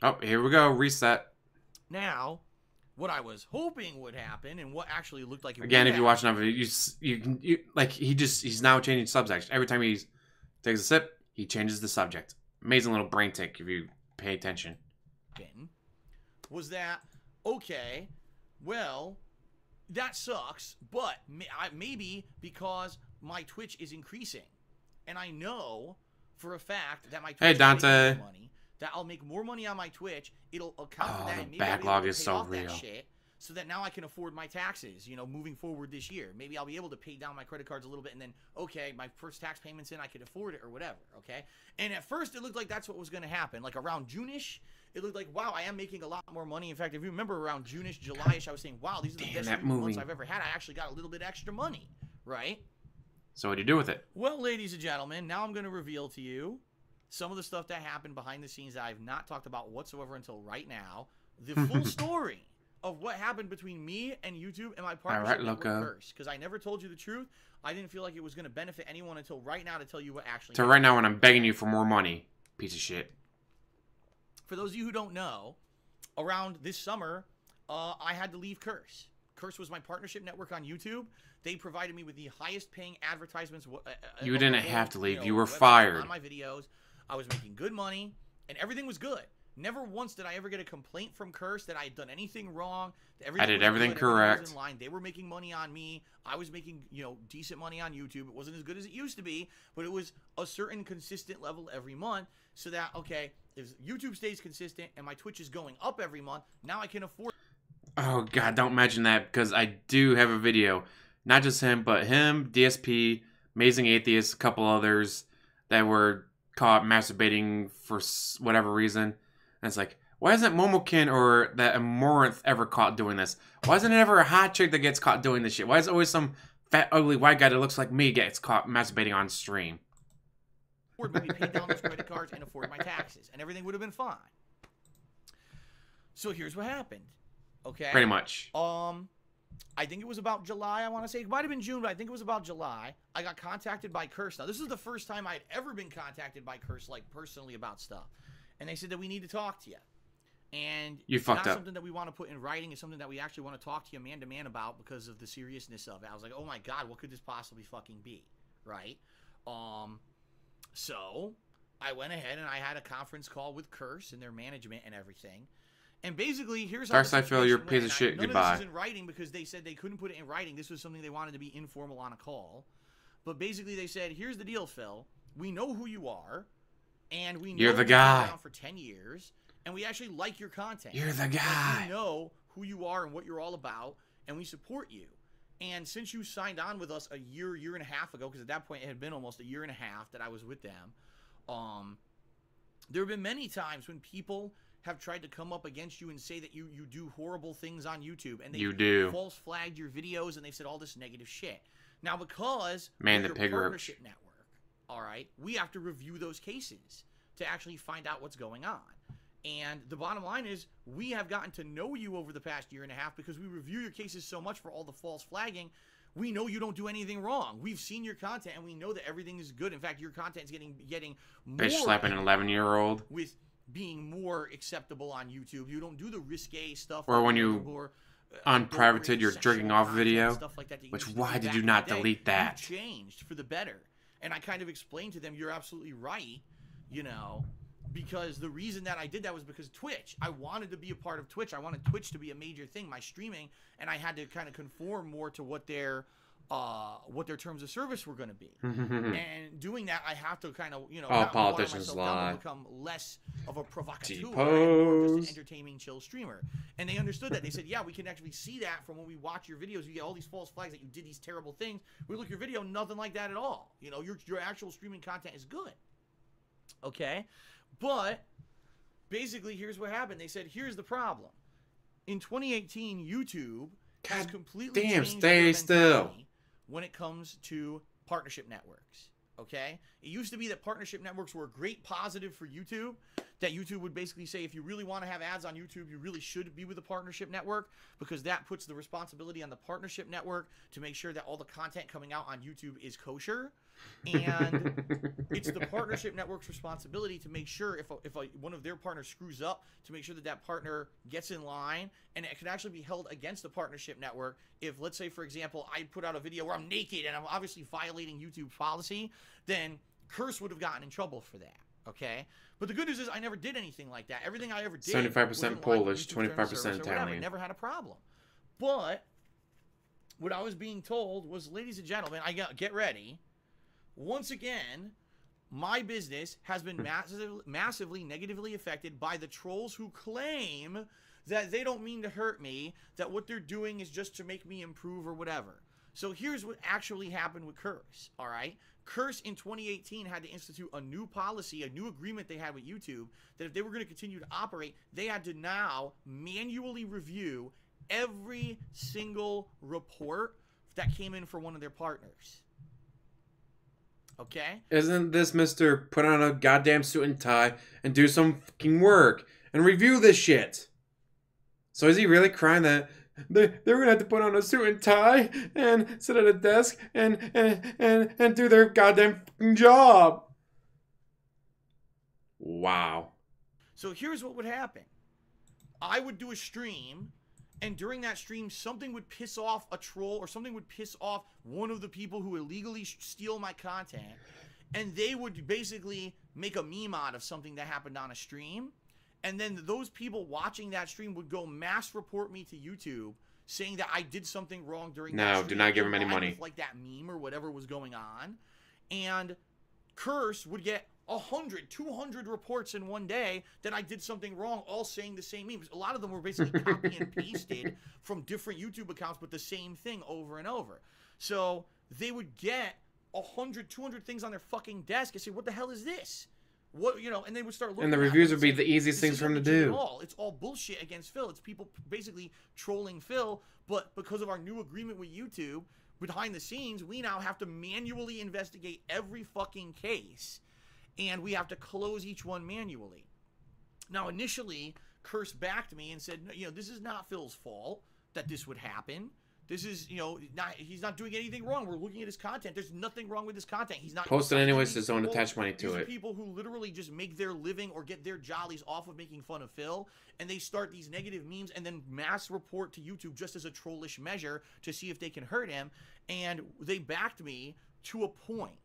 Oh, here we go. Reset. Now, what I was hoping would happen and what actually looked like it Again, would if you watch happen, enough, you like he's now changing subjects. Every time he takes a sip, he changes the subject. Amazing little brain tick if you pay attention. was that, okay, well, that sucks, but maybe because my Twitch is increasing, and I know for a fact that my Twitch Hey, Dante. is making money, that I'll make more money on my Twitch, it'll account for that, The and maybe backlog I'll be able is to pay so off real. that shit, so that now I can afford my taxes, you know, moving forward this year. Maybe I'll be able to pay down my credit cards a little bit, and then, okay, my first tax payment's in, I could afford it, or whatever, okay? And at first, it looked like that's what was going to happen. Like, around June-ish, it looked like, wow, I am making a lot more money. In fact, if you remember, around June-ish, July-ish, I was saying, wow, these are the best 3 months I've ever had. I actually got a little bit extra money, right? So what do you do with it? Well, ladies and gentlemen, now I'm going to reveal to you some of the stuff that happened behind the scenes that I've not talked about whatsoever until right now. The full story of what happened between me and YouTube and my partnership with Curse. Because I never told you the truth. I didn't feel like it was going to benefit anyone until right now to tell you what actually happened. Right now when I'm begging you for more money, piece of shit. For those of you who don't know, around this summer, I had to leave Curse. Curse was my partnership network on YouTube. They provided me with the highest paying advertisements. You didn't have to leave. You were fired. On my videos, I was making good money, and everything was good. Never once did I ever get a complaint from Curse that I had done anything wrong. I did everything correct. Was in line. They were making money on me. I was making, decent money on YouTube. It wasn't as good as it used to be, but it was a certain consistent level every month. So that, okay, if YouTube stays consistent and my Twitch is going up every month, now I can afford. Oh God, don't mention that, because I do have a video, not just him, but him, DSP, Amazing Atheist, a couple others that were caught masturbating for whatever reason. And it's like, why isn't Momokin or that Amaranth ever caught doing this? Why isn't it ever a hot chick that gets caught doing this shit? Why is it always some fat, ugly white guy that looks like me gets caught masturbating on stream? Maybe pay down those credit cards and afford my taxes, and everything would have been fine. So here's what happened. Okay. Pretty much. I think it was about July, I want to say. It might have been June, but I think it was about July. I got contacted by Curse. Now, this is the first time I had ever been contacted by Curse, like, personally about stuff. And they said that we need to talk to you. And it's not something that we want to put in writing. It's something that we actually want to talk to you man-to-man about because of the seriousness of it. I was like, oh, my God, what could this possibly fucking be? Right? So I went ahead and I had a conference call with Curse and their management and everything. And basically, here's how I feel you're a piece of shit. Goodbye. None of this is in writing because they said they couldn't put it in writing. This was something they wanted to be informal on a call. But basically, they said, here's the deal, Phil. We know who you are. And we know you're the guy. You've been around for 10 years. And we actually like your content. You're the guy. And we know who you are and what you're all about. And we support you. And since you signed on with us a year and a half ago, because at that point it had been almost a year and a half that I was with them, there have been many times when people have tried to come up against you and say that you do horrible things on YouTube. And they false flagged your videos and they've said all this negative shit. Now, because we're your partnership network, all right, we have to review those cases to actually find out what's going on. And the bottom line is we have gotten to know you over the past year and a half because we review your cases so much for all the false flagging. We know you don't do anything wrong. We've seen your content and we know that everything is good. In fact, your content is getting more bitch slapping an 11-year-old with being more acceptable on YouTube. You don't do the risque stuff. Or when you unprivated your jerking off video. Stuff like that which, why did you not delete that? You've changed for the better. And I kind of explained to them, you're absolutely right, because the reason that I did that was because Twitch. I wanted to be a part of Twitch. I wanted Twitch to be a major thing, my streaming, and I had to kind of conform more to what their what their terms of service were going to be. Hmm. And doing that, I have to kind of, you know, Oh, not water politicians myself down, lie. but become less of a provocateur and more of just Depose. an entertaining, chill streamer. And they understood that. They said, yeah, we can actually see that from when we watch your videos. You get all these false flags that you did these terrible things. We look at your video, nothing like that at all. You know, your actual streaming content is good. Okay? But basically, here's what happened. They said, here's the problem. In 2018, YouTube has completely changed their mentality when it comes to partnership networks. Okay? It used to be that partnership networks were a great positive for YouTube, that YouTube would basically say, if you really want to have ads on YouTube, you really should be with a partnership network, because that puts the responsibility on the partnership network to make sure that all the content coming out on YouTube is kosher. And it's the partnership network's responsibility to make sure if one of their partners screws up, to make sure that that partner gets in line, and it can actually be held against the partnership network if, let's say, for example, I put out a video where I'm naked and I'm obviously violating YouTube's policy, then Curse would have gotten in trouble for that. Okay? But the good news is I never did anything like that. Everything I ever did 75% Polish, 25% Italian. I never had a problem. But what I was being told was, ladies and gentlemen, get ready. Once again, my business has been massively negatively affected by the trolls who claim that they don't mean to hurt me, that what they're doing is just to make me improve or whatever. So here's what actually happened with Curse, all right? Curse in 2018 had to institute a new policy, a new agreement they had with YouTube, that if they were going to continue to operate, they had to now manually review every single report that came in for one of their partners. Okay? Isn't this Mr. Put on a goddamn suit and tie and do some fucking work and review this shit? So is he really crying that they were gonna have to put on a suit and tie and sit at a desk and do their goddamn fucking job? Wow. So here's what would happen. I would do a stream, and during that stream, something would piss off a troll, or something would piss off one of the people who illegally steal my content, and they would basically make a meme out of something that happened on a stream, and then those people watching that stream would go mass report me to YouTube, saying that I did something wrong during that stream. No, do not give him any money. With, like, that meme or whatever was going on, and Curse would get 100, 200 reports in one day that I did something wrong, all saying the same memes. A lot of them were basically copy and pasted from different YouTube accounts, but the same thing over and over. So they would get 100, 200 things on their fucking desk and say, what the hell is this? What, you know, and they would start looking and the reviews would be the easiest things for him to do. It's all bullshit against Phil. It's people basically trolling Phil, but because of our new agreement with YouTube, behind the scenes, we now have to manually investigate every fucking case, and we have to close each one manually. Now, initially, Curse backed me and said, you know, this is not Phil's fault that this would happen. This is, you know, he's not doing anything wrong. We're looking at his content. There's nothing wrong with his content. He's not posted anyways. His own attach money to it. People who literally just make their living or get their jollies off of making fun of Phil, and they start these negative memes and then mass report to YouTube just as a trollish measure to see if they can hurt him. And they backed me to a point.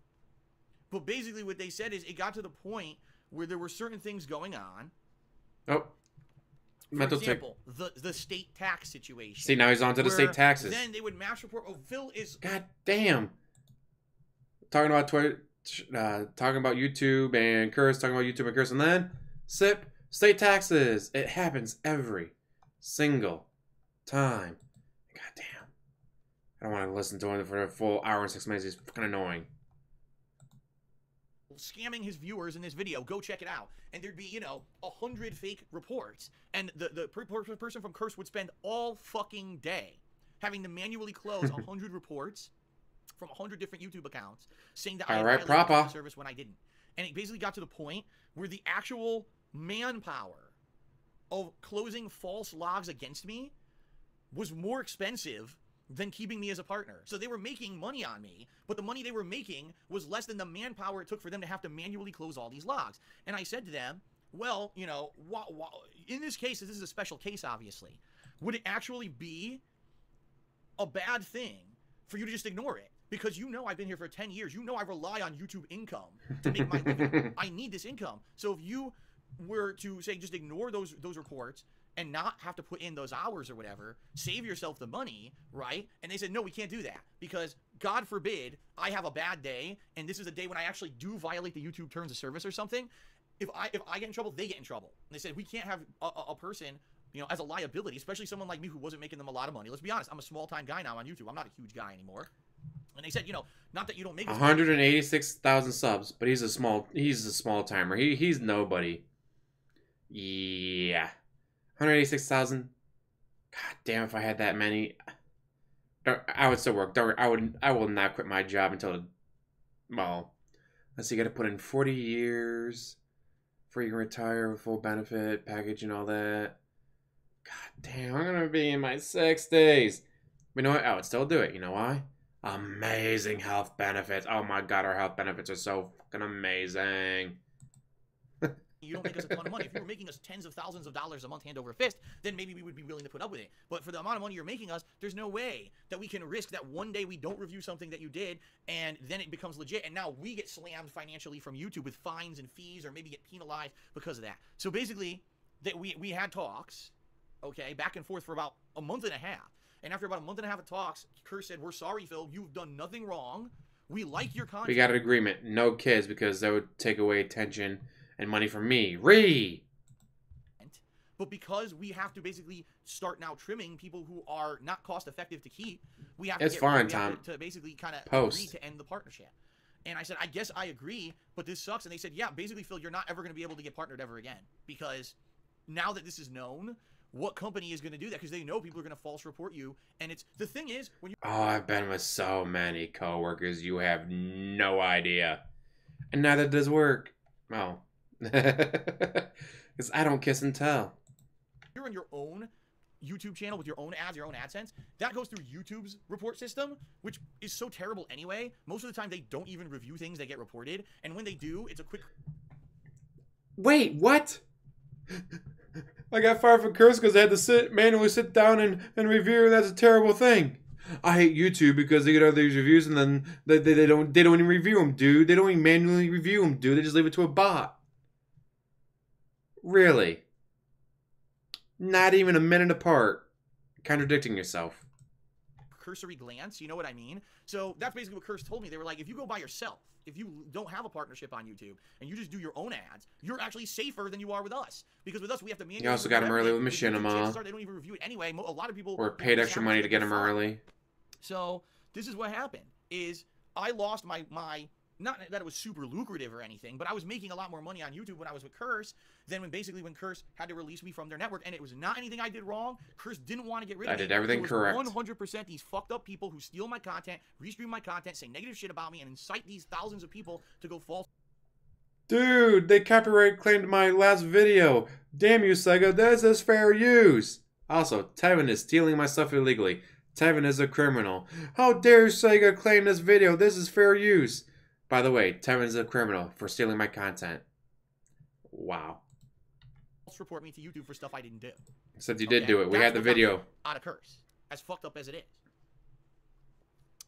But basically what they said is it got to the point where there were certain things going on. Oh. For example, the state tax situation. See, now he's on to the state taxes. Then they would mass report, oh, Phil is... God damn. Talking about Twitter, talking about YouTube and Curse, talking about YouTube and Curse, and then SIP, state taxes. It happens every single time. God damn. I don't want to listen to him for a full hour and 6 minutes. He's fucking annoying. Scamming his viewers in this video. Go check it out. And there'd be, you know, 100 fake reports. And the person from Curse would spend all fucking day having to manually close 100 reports from 100 different YouTube accounts saying that I violated the service when I didn't. And it basically got to the point where the actual manpower of closing false logs against me was more expensive than keeping me as a partner. So they were making money on me, but the money they were making was less than the manpower it took for them to have to manually close all these logs. And I said to them, well, you know, in this case, this is a special case, obviously. Would it actually be a bad thing for you to just ignore it? Because you know I've been here for 10 years. You know I rely on YouTube income to make my living. I need this income. So if you were to say just ignore those reports and not have to put in those hours or whatever, save yourself the money, right? And they said, no, we can't do that because God forbid I have a bad day and this is a day when I actually do violate the YouTube terms of service or something. If I get in trouble, they get in trouble. And they said, we can't have a person, you know, as a liability, especially someone like me who wasn't making them a lot of money. Let's be honest, I'm a small-time guy now on YouTube. I'm not a huge guy anymore. And they said, you know, not that you don't make 186,000 subs, but he's a small timer. He's nobody. Yeah. 186,000. God damn, if I had that many, I would still work. I will not quit my job until, well, let's see, you got to put in 40 years before you can retire with full benefit package and all that. God damn, I'm gonna be in my 60s. But you know what? I would still do it. You know why? Amazing health benefits. Oh my god, our health benefits are so fucking amazing. You don't make us a ton of money. If you were making us tens of thousands of dollars a month hand over fist, then maybe we would be willing to put up with it. But for the amount of money you're making us, there's no way that we can risk that one day we don't review something that you did and then it becomes legit and now we get slammed financially from YouTube with fines and fees or maybe get penalized because of that. So basically, that we had talks, okay, back and forth for about a month and a half. And after about a month and a half of talks, Curse said, we're sorry, Phil, you've done nothing wrong. We like your content. We got an agreement. No kids because that would take away attention and money from me. But because we have to basically start now trimming people who are not cost effective to keep, we have to basically kind of agree to end the partnership. And I said, I guess I agree, but this sucks. And they said, yeah, basically, Phil, you're not ever going to be able to get partnered ever again. Because now that this is known, what company is going to do that? Because they know people are going to false report you. And it's the thing is, when you I've been with so many coworkers, you have no idea. And neither does work. Oh. Because I don't kiss and tell. You're on your own YouTube channel with your own ads, your own AdSense, that goes through YouTube's report system, which is so terrible anyway. Most of the time, they don't even review things that get reported. And when they do, it's a quick... Wait, what? I got fired from Curse because I had to manually sit down and review, and that's a terrible thing. I hate YouTube because they get all these reviews and then they don't even review them, dude. They don't even manually review them, dude. They just leave it to a bot. Really? Not even a minute apart. Contradicting yourself. Cursory glance, you know what I mean? So that's basically what Curse told me. They were like, if you go by yourself, if you don't have a partnership on YouTube and you just do your own ads, you're actually safer than you are with us. Because with us, we have to manually... You also got them early with Machinima. They don't even review it anyway. A lot of people... Or paid extra money to get them early. So this is what happened, is I lost my not that it was super lucrative or anything, but I was making a lot more money on YouTube when I was with Curse than when Curse had to release me from their network. And it was not anything I did wrong. Curse didn't want to get rid of me. I did everything correct. 100% these fucked up people who steal my content, restream my content, say negative shit about me, and incite these thousands of people to go false. Dude, they copyright claimed my last video. Damn you, Sega. This is fair use. Also, Tevin is stealing my stuff illegally. Tevin is a criminal. How dare Sega claim this video? This is fair use. By the way, Tevin is a criminal for stealing my content. Wow. Report me to YouTube for stuff I didn't do. Except you did do it. We had the video. Out of Curse. As fucked up as it is.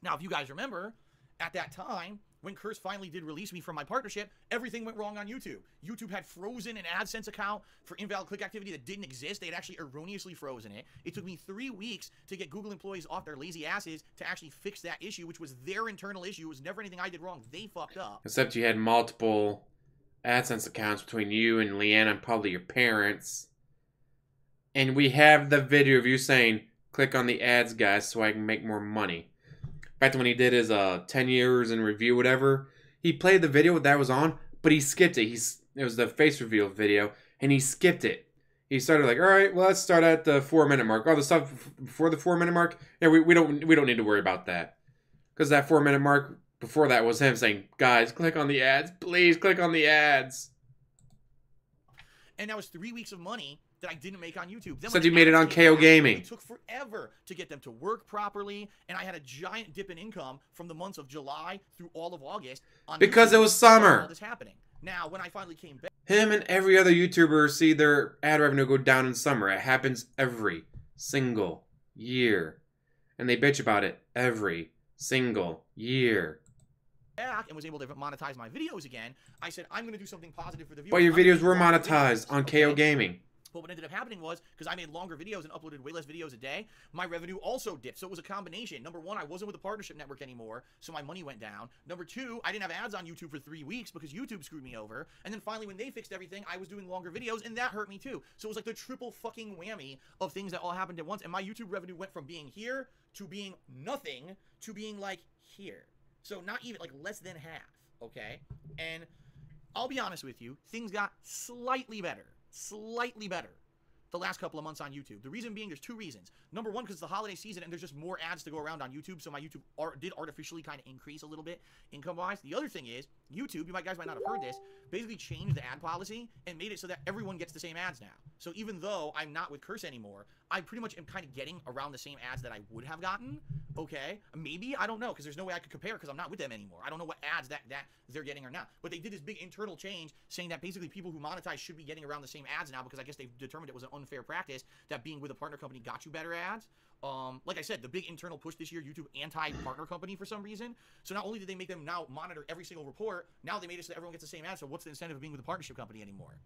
Now, if you guys remember, at that time, when Curse finally did release me from my partnership, everything went wrong on YouTube. YouTube had frozen an AdSense account for invalid click activity that didn't exist. They had actually erroneously frozen it. It took me 3 weeks to get Google employees off their lazy asses to actually fix that issue, which was their internal issue. It was never anything I did wrong. They fucked up. Except you had multiple AdSense accounts between you and Leanna and probably your parents. And we have the video of you saying, click on the ads, guys, so I can make more money. Back to when he did his 10 years in review, whatever, he played the video that was on, but he skipped it. It was the face reveal video, and he skipped it. He started like, all right, well, let's start at the 4-minute mark. Oh, the stuff before the 4-minute mark, yeah, we don't need to worry about that, because that 4-minute mark before that was him saying, guys, click on the ads, please click on the ads. And that was 3 weeks of money that I didn't make on YouTube. Then Said you made it on KO Gaming. It took forever to get them to work properly, and I had a giant dip in income from the months of July through all of August. Because it was summer. All this happening. Now, when I finally came back, him and every other YouTuber see their ad revenue go down in summer. It happens every single year, and they bitch about it every single year. back and was able to monetize my videos again, I said, I'm going to do something positive for the viewers. But your videos were monetized on KO Gaming. But what ended up happening was, because I made longer videos and uploaded way less videos a day, my revenue also dipped. So it was a combination. Number one, I wasn't with the partnership network anymore, so my money went down. Number two, I didn't have ads on YouTube for 3 weeks because YouTube screwed me over. And then finally, when they fixed everything, I was doing longer videos, and that hurt me too. So it was like the triple fucking whammy of things that all happened at once. And my YouTube revenue went from being here to being nothing to being like here. So not even, like, less than half, okay? And I'll be honest with you, things got slightly better the last couple of months on YouTube. The reason being, there's two reasons. Number one, because it's the holiday season and there's just more ads to go around on YouTube, so my YouTube did artificially kind of increase a little bit income-wise. The other thing is, YouTube, you guys might not have heard this, basically changed the ad policy and made it so that everyone gets the same ads now. So even though I'm not with Curse anymore, I pretty much am kind of getting around the same ads that I would have gotten, okay? Maybe, I don't know, because there's no way I could compare because I'm not with them anymore. I don't know what ads that they're getting or not. But they did this big internal change saying that basically people who monetize should be getting around the same ads now because I guess they've determined it was an unfair practice that being with a partner company got you better ads. Like I said, the big internal push this year, YouTube anti-partner company for some reason. So not only did they make them now monitor every single report, now they made it so that everyone gets the same ads. So what's the incentive of being with a partnership company anymore?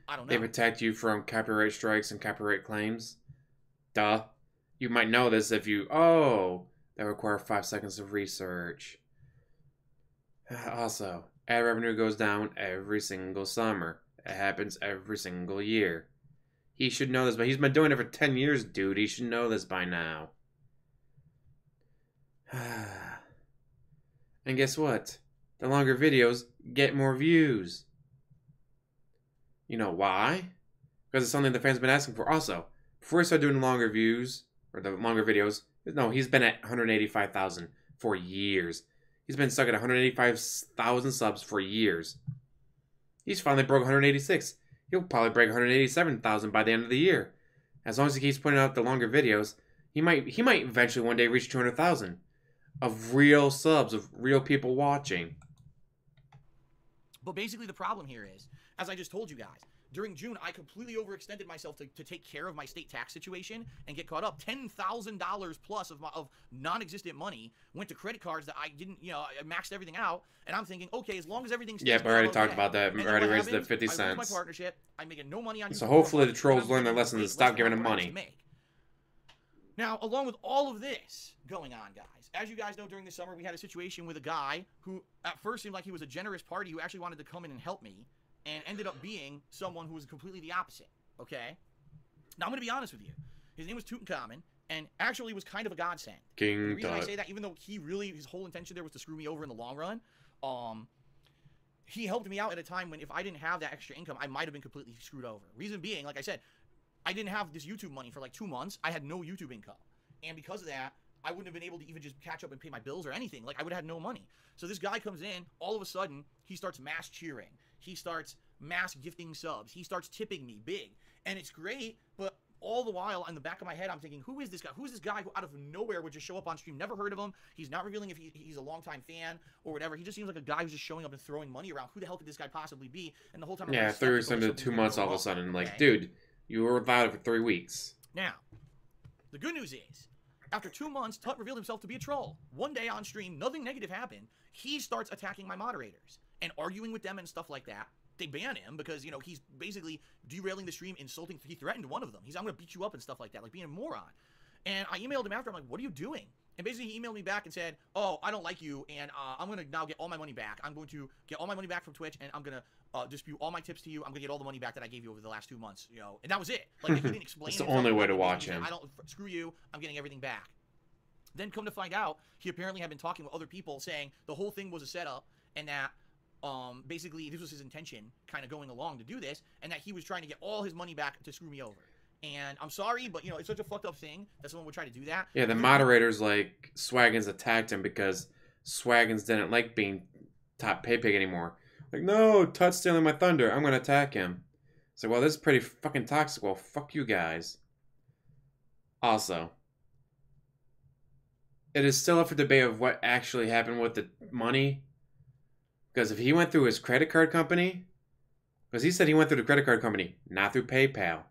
I don't know. They've attacked you from copyright strikes and copyright claims. Duh. You might know this if you... Oh, that require 5 seconds of research. Also, ad revenue goes down every single summer. It happens every single year. He should know this, but he's been doing it for 10 years, dude. He should know this by now. And guess what? The longer videos get more views. You know why? Because it's something the fans have been asking for. Also, before he started doing longer views, or the longer videos, no, he's been at 185,000 for years. He's been stuck at 185,000 subs for years. He's finally broke 186. He'll probably break 187,000 by the end of the year. As long as he keeps putting out the longer videos, he might eventually one day reach 200,000 of real subs, of real people watching. But basically the problem here is, as I just told you guys, during June, I completely overextended myself to take care of my state tax situation and get caught up. $10,000 plus of non-existent money went to credit cards that I didn't, I maxed everything out. And I'm thinking, okay, as long as everything stays... Yeah, but I already talked about that. I already raised it 50 cents. I lose my partnership. I'm making no money on YouTube. So hopefully the trolls learn their lesson and stop giving him money. Now, along with all of this going on, guys, as you guys know, during the summer, we had a situation with a guy who at first seemed like he was a generous party who actually wanted to come in and help me, and ended up being someone who was completely the opposite, okay? Now, I'm going to be honest with you. His name was Tutankhamun, and actually was kind of a godsend. The reason I say that, even though his whole intention there was to screw me over in the long run, he helped me out at a time when if I didn't have that extra income, I might have been completely screwed over. Reason being, like I said, I didn't have this YouTube money for like 2 months. I had no YouTube income. And because of that, I wouldn't have been able to even just catch up and pay my bills or anything. Like, I would have had no money. So this guy comes in, all of a sudden, he starts mass cheering. He starts mass gifting subs. He starts tipping me big. And it's great, but all the while, in the back of my head, I'm thinking, who is this guy? Who's this guy who out of nowhere would just show up on stream? Never heard of him. He's not revealing if he's a longtime fan or whatever. He just seems like a guy who's just showing up and throwing money around. Who the hell could this guy possibly be? And the whole time... Yeah, 3 weeks into 2 months all of a sudden. Like, dude, you were without it for 3 weeks. Now, the good news is, after 2 months, Tut revealed himself to be a troll. One day on stream, nothing negative happened. He starts attacking my moderators and arguing with them and stuff like that. They ban him because, he's basically derailing the stream, insulting. He threatened one of them. He's, I'm going to beat you up and stuff like that, like being a moron. And I emailed him after. I'm like, what are you doing? And basically, he emailed me back and said, oh, I don't like you, and I'm going to now get all my money back. I'm going to get all my money back from Twitch, and I'm going to dispute all my tips to you. I'm going to get all the money back that I gave you over the last 2 months, And that was it. Like, he didn't explain. It's the only way to watch him. I don't, screw you. I'm getting everything back. Then come to find out, he apparently had been talking with other people saying the whole thing was a setup, and that basically this was his intention kind of going along to do this, and that he was trying to get all his money back to screw me over. And I'm sorry, but it's such a fucked up thing that someone would try to do that. Yeah, the moderators like Swaggins attacked him because Swaggins didn't like being top pay pig anymore. Like, no, Tut's stealing my thunder. I'm gonna attack him. So, well, this is pretty fucking toxic. Well, fuck you guys. Also, it is still up for debate of what actually happened with the money. Because if he went through his credit card company, because he said he went through the credit card company, not through PayPal.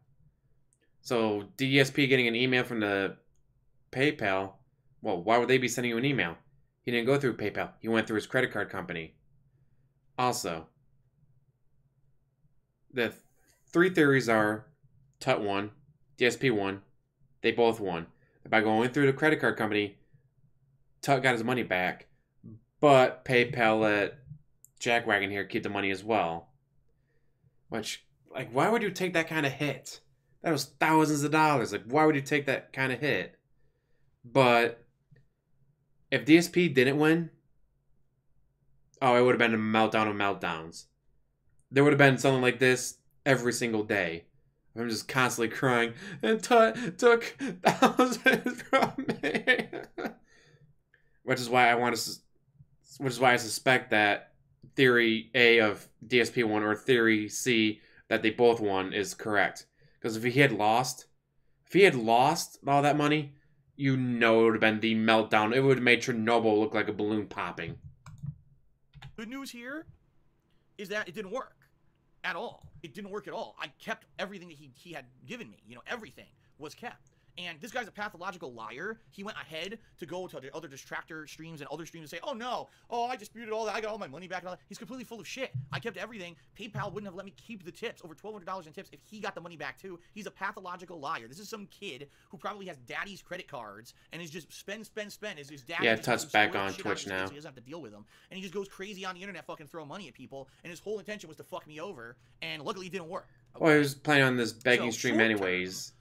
So DSP getting an email from the PayPal, well, why would they be sending you an email? He didn't go through PayPal. He went through his credit card company. Also, the three theories are Tut won, DSP won, they both won. By going through the credit card company, Tut got his money back, but PayPal let Jackwagon here keep the money as well. Which, like, why would you take that kind of hit? That was thousands of dollars. Like, why would you take that kind of hit? But if DSP didn't win, oh, it would have been a meltdown of meltdowns. There would have been something like this every single day. I'm just constantly crying, and Tut took thousands from me. Which is why I suspect that theory A of DSP won or theory C that they both won is correct. Because if he had lost all that money, you know it would have been the meltdown. It would have made Chernobyl look like a balloon popping. Good news here is that it didn't work at all. It didn't work at all. I kept everything that he had given me. You know, everything was kept. And this guy's a pathological liar. He went ahead to go to the other Detractor streams and other streams and say, oh no, oh, I disputed all that. I got all my money back and all that. He's completely full of shit. I kept everything. PayPal wouldn't have let me keep the tips, over $1,200 in tips, if he got the money back too. He's a pathological liar. This is some kid who probably has daddy's credit cards and is just spend. Is his dad? Yeah, Tut's back on Twitch now. So he doesn't have to deal with him. And he just goes crazy on the internet fucking throwing money at people. And his whole intention was to fuck me over. And luckily it didn't work. Okay? Well, he was planning on this begging stream anyways.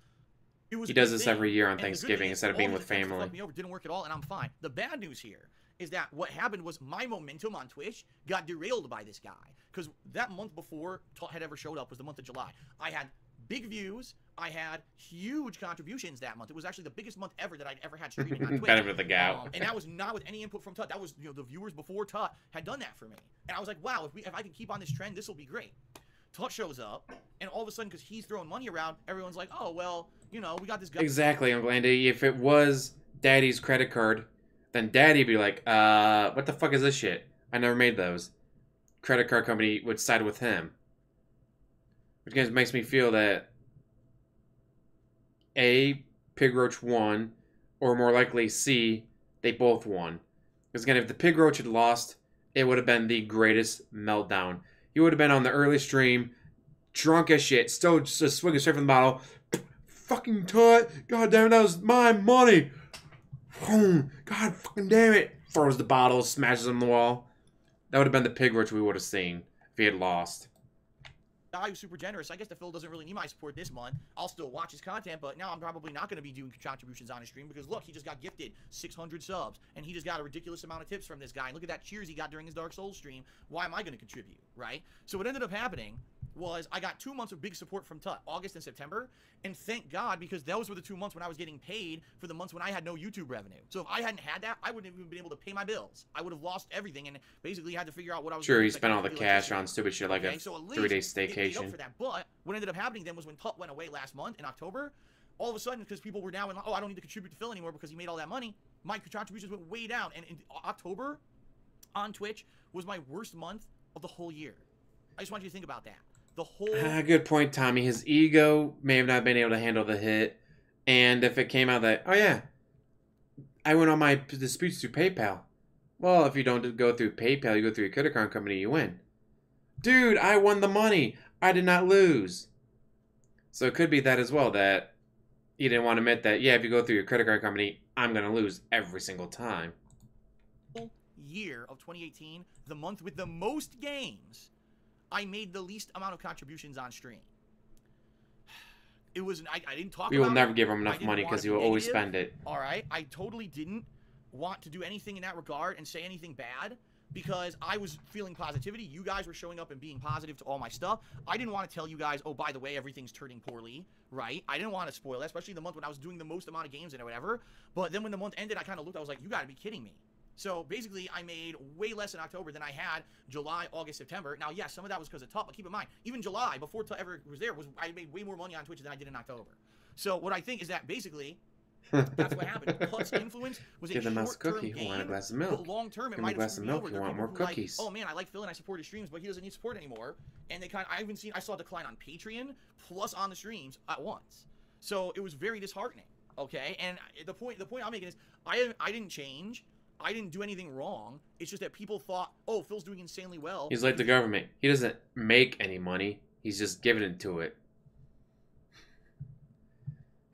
He does this every year on Thanksgiving instead of being with family. Me over, didn't work at all, and I'm fine. The bad news here is that what happened was my momentum on Twitch got derailed by this guy. Because that month before Tut had ever showed up was the month of July. I had big views. I had huge contributions that month. It was actually the biggest month ever that I'd ever had streaming on Twitch. Benefit of the gout. And that was not with any input from Tut. That was, you know, the viewers before Tut had done that for me. And I was like, wow, if I can keep on this trend, this will be great. Tut shows up, and all of a sudden, because he's throwing money around, everyone's like, oh, well, you know, we got this guy. Exactly, Uncle Andy. If it was Daddy's credit card, then Daddy'd be like, what the fuck is this shit? I never made those. Credit card company would side with him. Which makes me feel that A, Pig Roach won, or more likely C, they both won. Because again, if the Pig Roach had lost, it would have been the greatest meltdown. He would have been on the early stream, drunk as shit, still just swinging straight from the bottle. Fucking Tut, god damn it, that was my money. God fucking damn it. Throws the bottle, smashes on the wall. That would have been the Pig Roach we would have seen if he had lost. Guy who's super generous. I guess the Phil doesn't really need my support this month. I'll still watch his content, but now I'm probably not going to be doing contributions on his stream because look, he just got gifted 600 subs, and he just got a ridiculous amount of tips from this guy. And look at that cheers he got during his Dark Souls stream. Why am I going to contribute, right? So what ended up happening was I got 2 months of big support from Tut, August and September, and thank God, because those were the 2 months when I was getting paid for the months when I had no YouTube revenue. So if I hadn't had that, I wouldn't have even been able to pay my bills. I would have lost everything and basically had to figure out what I was doing. Sure, doing. he spent all the cash on stupid shit like a so 3-day staycation. For that. But what ended up happening then was when Tut went away last month in October, all of a sudden, because people were now in, oh, I don't need to contribute to Phil anymore because he made all that money, my contributions went way down. And in October on Twitch was my worst month of the whole year. I just want you to think about that. The whole... good point, Tommy. His ego may have not been able to handle the hit. And if it came out that, oh yeah, I went on my disputes through PayPal. Well, if you don't go through PayPal, you go through your credit card company, you win. Dude, I won the money. I did not lose. So it could be that as well, that you didn't want to admit that, yeah, if you go through your credit card company, I'm going to lose every single time. Year of 2018, the month with the most games, I made the least amount of contributions on stream. It was, I didn't talk about it. We will never give him enough money because he will always spend it. All right, I totally didn't want to do anything in that regard and say anything bad because I was feeling positivity. You guys were showing up and being positive to all my stuff. I didn't want to tell you guys, oh, by the way, everything's turning poorly, right? I didn't want to spoil that, especially the month when I was doing the most amount of games and whatever. But then when the month ended, I kind of looked, I was like, you got to be kidding me. So basically, I made way less in October than I had July, August, September. Now, yes, some of that was because of Tut, but keep in mind, even July, before Tut ever was there, I made way more money on Twitch than I did in October. So what I think is that basically, that's what happened. Tut's influence was Give a the mouse a short-term cookie. game, Want a glass of milk. but long-term, it Give him a might have glass of screwed me milk. over. You There are want people more who cookies. like, oh man, I like Phil and I support his streams, but he doesn't need support anymore. And they I saw a decline on Patreon plus on the streams at once. So it was very disheartening. Okay, and the point I'm making is I didn't change. I didn't do anything wrong. It's just that people thought, oh, Phil's doing insanely well. He's like the government. He doesn't make any money. He's just giving it to it.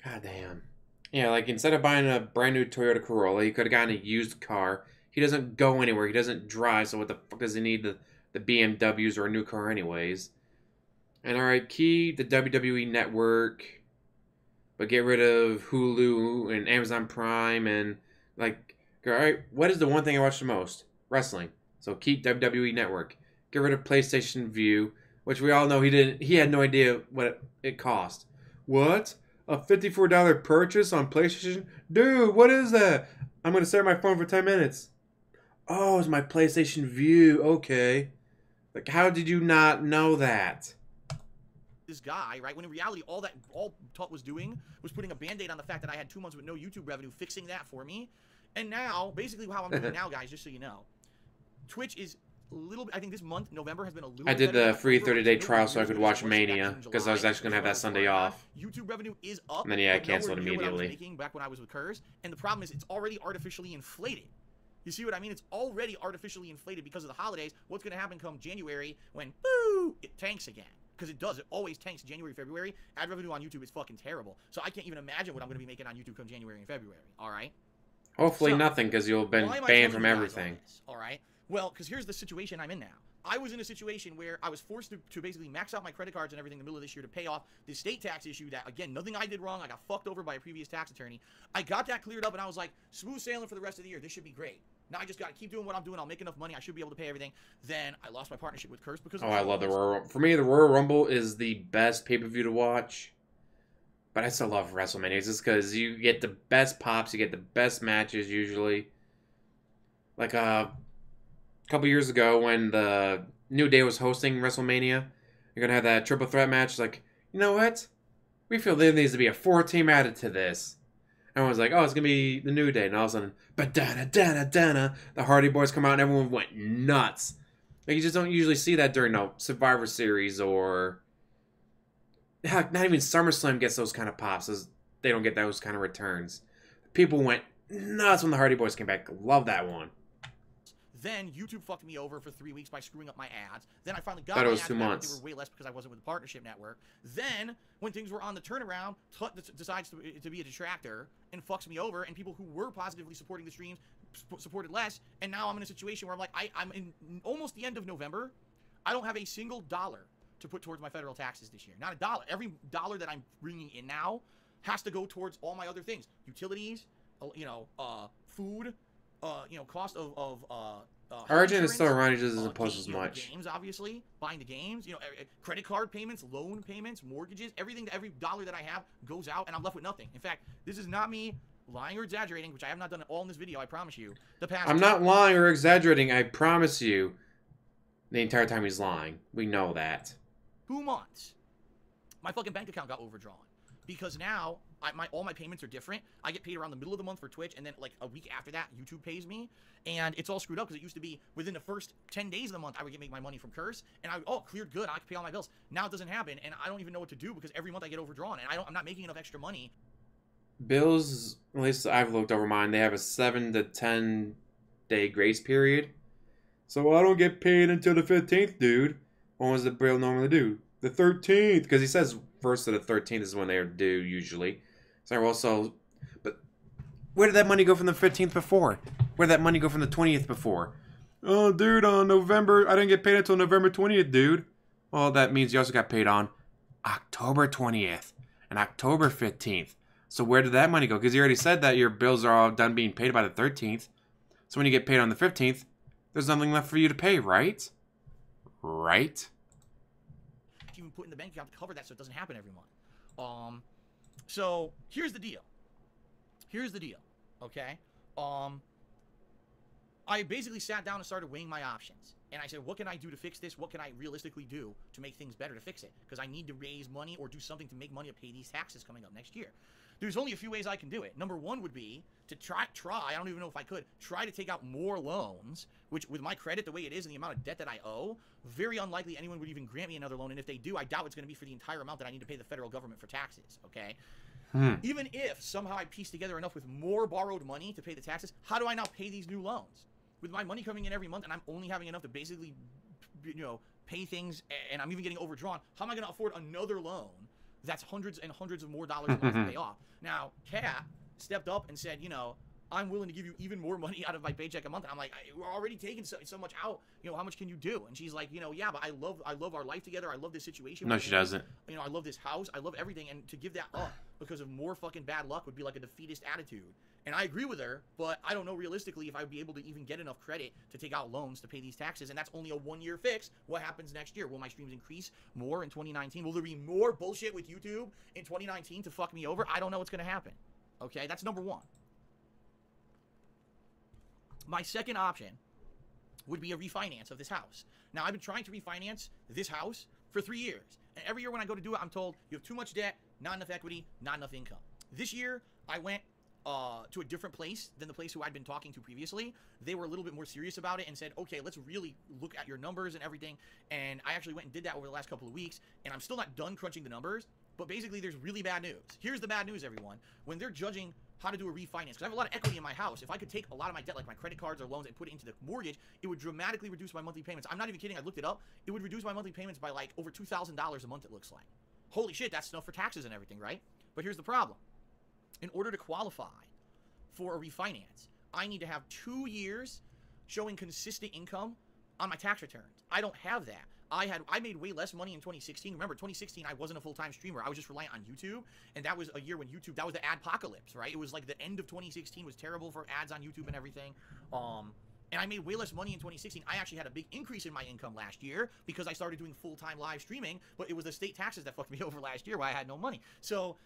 God damn. Yeah, like instead of buying a brand new Toyota Corolla, he could have gotten a used car. He doesn't go anywhere. He doesn't drive, so what the fuck does he need the BMWs or a new car anyways? And alright, keep the WWE Network, but get rid of Hulu and Amazon Prime and like, alright, what is the one thing I watch the most? Wrestling. So keep WWE Network. Get rid of PlayStation View, which we all know he had no idea what it cost. What? A $54 purchase on PlayStation? Dude, what is that? I'm going to stare at my phone for 10 minutes. Oh, it's my PlayStation View. Okay. Like, how did you not know that? This guy, right? When in reality, all Tut was doing was putting a band-aid on the fact that I had 2 months with no YouTube revenue, fixing that for me. And now, basically how I'm doing now, guys, just so you know, Twitch is a little bit, I think this month, November, has been a little I did better. the free 30-day trial so I could watch July, Mania, because I was actually going to have that Sunday off. YouTube revenue is up. And then, yeah, I but canceled nowhere near what I was immediately. making back when I was with Kurz. And the problem is it's already artificially inflated. You see what I mean? It's already artificially inflated because of the holidays. What's going to happen come January when, boo, it tanks again? Because it does. It always tanks January, February. Ad revenue on YouTube is fucking terrible. So I can't even imagine what I'm going to be making on YouTube come January and February. All right? Hopefully So, nothing, because you'll have been why am I banned telling from you guys all everything. this? All right? Well, because here's the situation I'm in now. I was in a situation where I was forced to basically max out my credit cards and everything in the middle of this year to pay off the state tax issue that, again, nothing I did wrong. I got fucked over by a previous tax attorney. I got that cleared up, and I was like, smooth sailing for the rest of the year. This should be great. Now I just got to keep doing what I'm doing. I'll make enough money. I should be able to pay everything. Then I lost my partnership with Curse because of Oh, I love the Royal Rumble. For me, the Royal Rumble is the best pay-per-view to watch. But I still love WrestleMania just because you get the best pops. You get the best matches usually. Like a couple years ago when the New Day was hosting WrestleMania, you're going to have that triple threat match. Like, you know what? We feel there needs to be a 4-team added to this. Everyone's like, oh, it's going to be the New Day. And all of a sudden, ba-da-da-da-da-da, the Hardy Boys come out and everyone went nuts. Like, you just don't usually see that during no Survivor Series or... Heck, not even SummerSlam gets those kind of pops. They don't get those kind of returns. People went nuts when the Hardy Boys came back. Love that one. Then YouTube fucked me over for 3 weeks by screwing up my ads. Then I finally got Thought it my was ads 2 back, but months. they were way less because I wasn't with the partnership network. Then, when things were on the turnaround, Tut decides to be a detractor and fucks me over, and people who were positively supporting the streams supported less, and now I'm in a situation where I'm like, I'm in almost the end of November. I don't have a single dollar to put towards my federal taxes this year. Not a dollar. Every dollar that I'm bringing in now has to go towards all my other things. Utilities, food, cost of Origin is still around, it just doesn't game, post as much. Games, obviously, buying the games, credit card payments, loan payments, mortgages, every dollar that I have goes out, and I'm left with nothing. In fact, this is not me lying or exaggerating, which I have not done at all in this video, I promise you. I'm not lying or exaggerating, I promise you. The entire time he's lying. We know that. 2 months, my fucking bank account got overdrawn. Because now, all my payments are different. I get paid around the middle of the month for Twitch, and then like a week after that, YouTube pays me. And it's all screwed up because it used to be within the first 10 days of the month, I would make my money from Curse. And cleared good, I could pay all my bills. Now it doesn't happen, and I don't even know what to do because every month I get overdrawn, and I'm not making enough extra money. Bills, at least I've looked over mine, they have a 7 to 10 day grace period. So I don't get paid until the 15th, dude. When was the bill normally due? The 13th, because he says first to the 13th is when they're due usually. So but where did that money go from the 15th before? Where did that money go from the 20th before? Oh, dude, on November, I didn't get paid until November 20th, dude. Well, that means you also got paid on October 20th and October 15th. So where did that money go? Because you already said that your bills are all done being paid by the 13th. So when you get paid on the 15th, there's nothing left for you to pay, right? Right? Even put in the bank account to cover that so it doesn't happen every month. So here's the deal. Okay? I basically sat down and started weighing my options. And I said, what can I do to fix this? What can I realistically do to make things better to fix it? Because I need to raise money or do something to make money to pay these taxes coming up next year. There's only a few ways I can do it. Number one would be to try, I don't even know if I could, try to take out more loans, which with my credit the way it is and the amount of debt that I owe, very unlikely anyone would even grant me another loan. And if they do, I doubt it's going to be for the entire amount that I need to pay the federal government for taxes, okay? Even if somehow I piece together enough with more borrowed money to pay the taxes, how do I now pay these new loans? With my money coming in every month and I'm only having enough to basically, pay things, and I'm even getting overdrawn, how am I going to afford another loan that's hundreds and hundreds of more dollars a month to pay off? Now, Kat stepped up and said, I'm willing to give you even more money out of my paycheck a month. And I'm like, we're already taking so much out. How much can you do? And she's like, yeah, but I love our life together. I love this situation. No, she doesn't. I love this house. I love everything. And to give that up because of more fucking bad luck would be like a defeatist attitude. And I agree with her, but I don't know realistically if I'd be able to even get enough credit to take out loans to pay these taxes. And that's only a 1-year fix. What happens next year? Will my streams increase more in 2019? Will there be more bullshit with YouTube in 2019 to fuck me over? I don't know what's going to happen. Okay, that's number one. My second option would be a refinance of this house. Now, I've been trying to refinance this house for 3 years. And every year when I go to do it, I'm told, you have too much debt, not enough equity, not enough income. This year, I went to a different place than the place who I'd been talking to previously. They were a little bit more serious about it and said, okay, let's really look at your numbers and everything. And I actually went and did that over the last couple of weeks. And I'm still not done crunching the numbers. But basically, there's really bad news. Here's the bad news, everyone. When they're judging how to do a refinance, because I have a lot of equity in my house. If I could take a lot of my debt, like my credit cards or loans, and put it into the mortgage, it would dramatically reduce my monthly payments. I'm not even kidding. I looked it up. It would reduce my monthly payments by like over $2,000 a month, it looks like. Holy shit, that's enough for taxes and everything, right? But here's the problem. In order to qualify for a refinance, I need to have 2 years showing consistent income on my tax returns. I don't have that. I made way less money in 2016. Remember, 2016, I wasn't a full-time streamer. I was just reliant on YouTube, and that was a year when YouTube, that was the adpocalypse, right? It was like the end of 2016 was terrible for ads on YouTube and everything. And I made way less money in 2016. I actually had a big increase in my income last year because I started doing full-time live streaming, but it was the state taxes that fucked me over last year why I had no money. So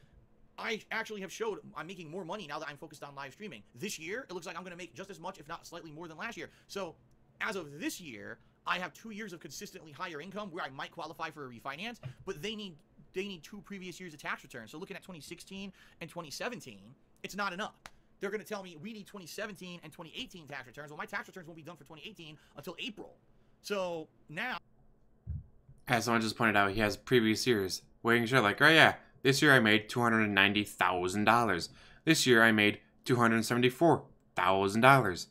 I actually have showed I'm making more money now that I'm focused on live streaming. This year, it looks like I'm going to make just as much, if not slightly more than last year. So as of this year, I have 2 years of consistently higher income where I might qualify for a refinance, but they need 2 previous years of tax returns. So looking at 2016 and 2017, it's not enough. They're going to tell me we need 2017 and 2018 tax returns. Well, my tax returns won't be done for 2018 until April. So now, as someone just pointed out, he has previous years where you can show like, oh yeah, this year I made $290,000. This year I made $274,000.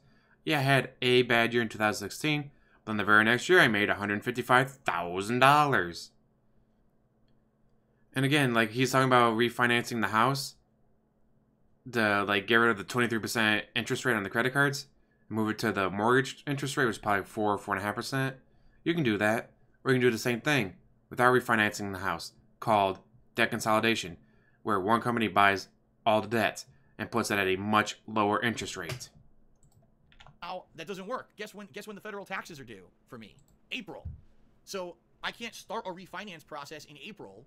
Yeah, I had a bad year in 2016. Then the very next year, I made $155,000. And again, like he's talking about refinancing the house, to like get rid of the 23% interest rate on the credit cards, move it to the mortgage interest rate, which is probably 4.5%. You can do that, or you can do the same thing without refinancing the house, called debt consolidation, where one company buys all the debt and puts it at a much lower interest rate. That doesn't work. Guess when the federal taxes are due for me? April. So I can't start a refinance process in April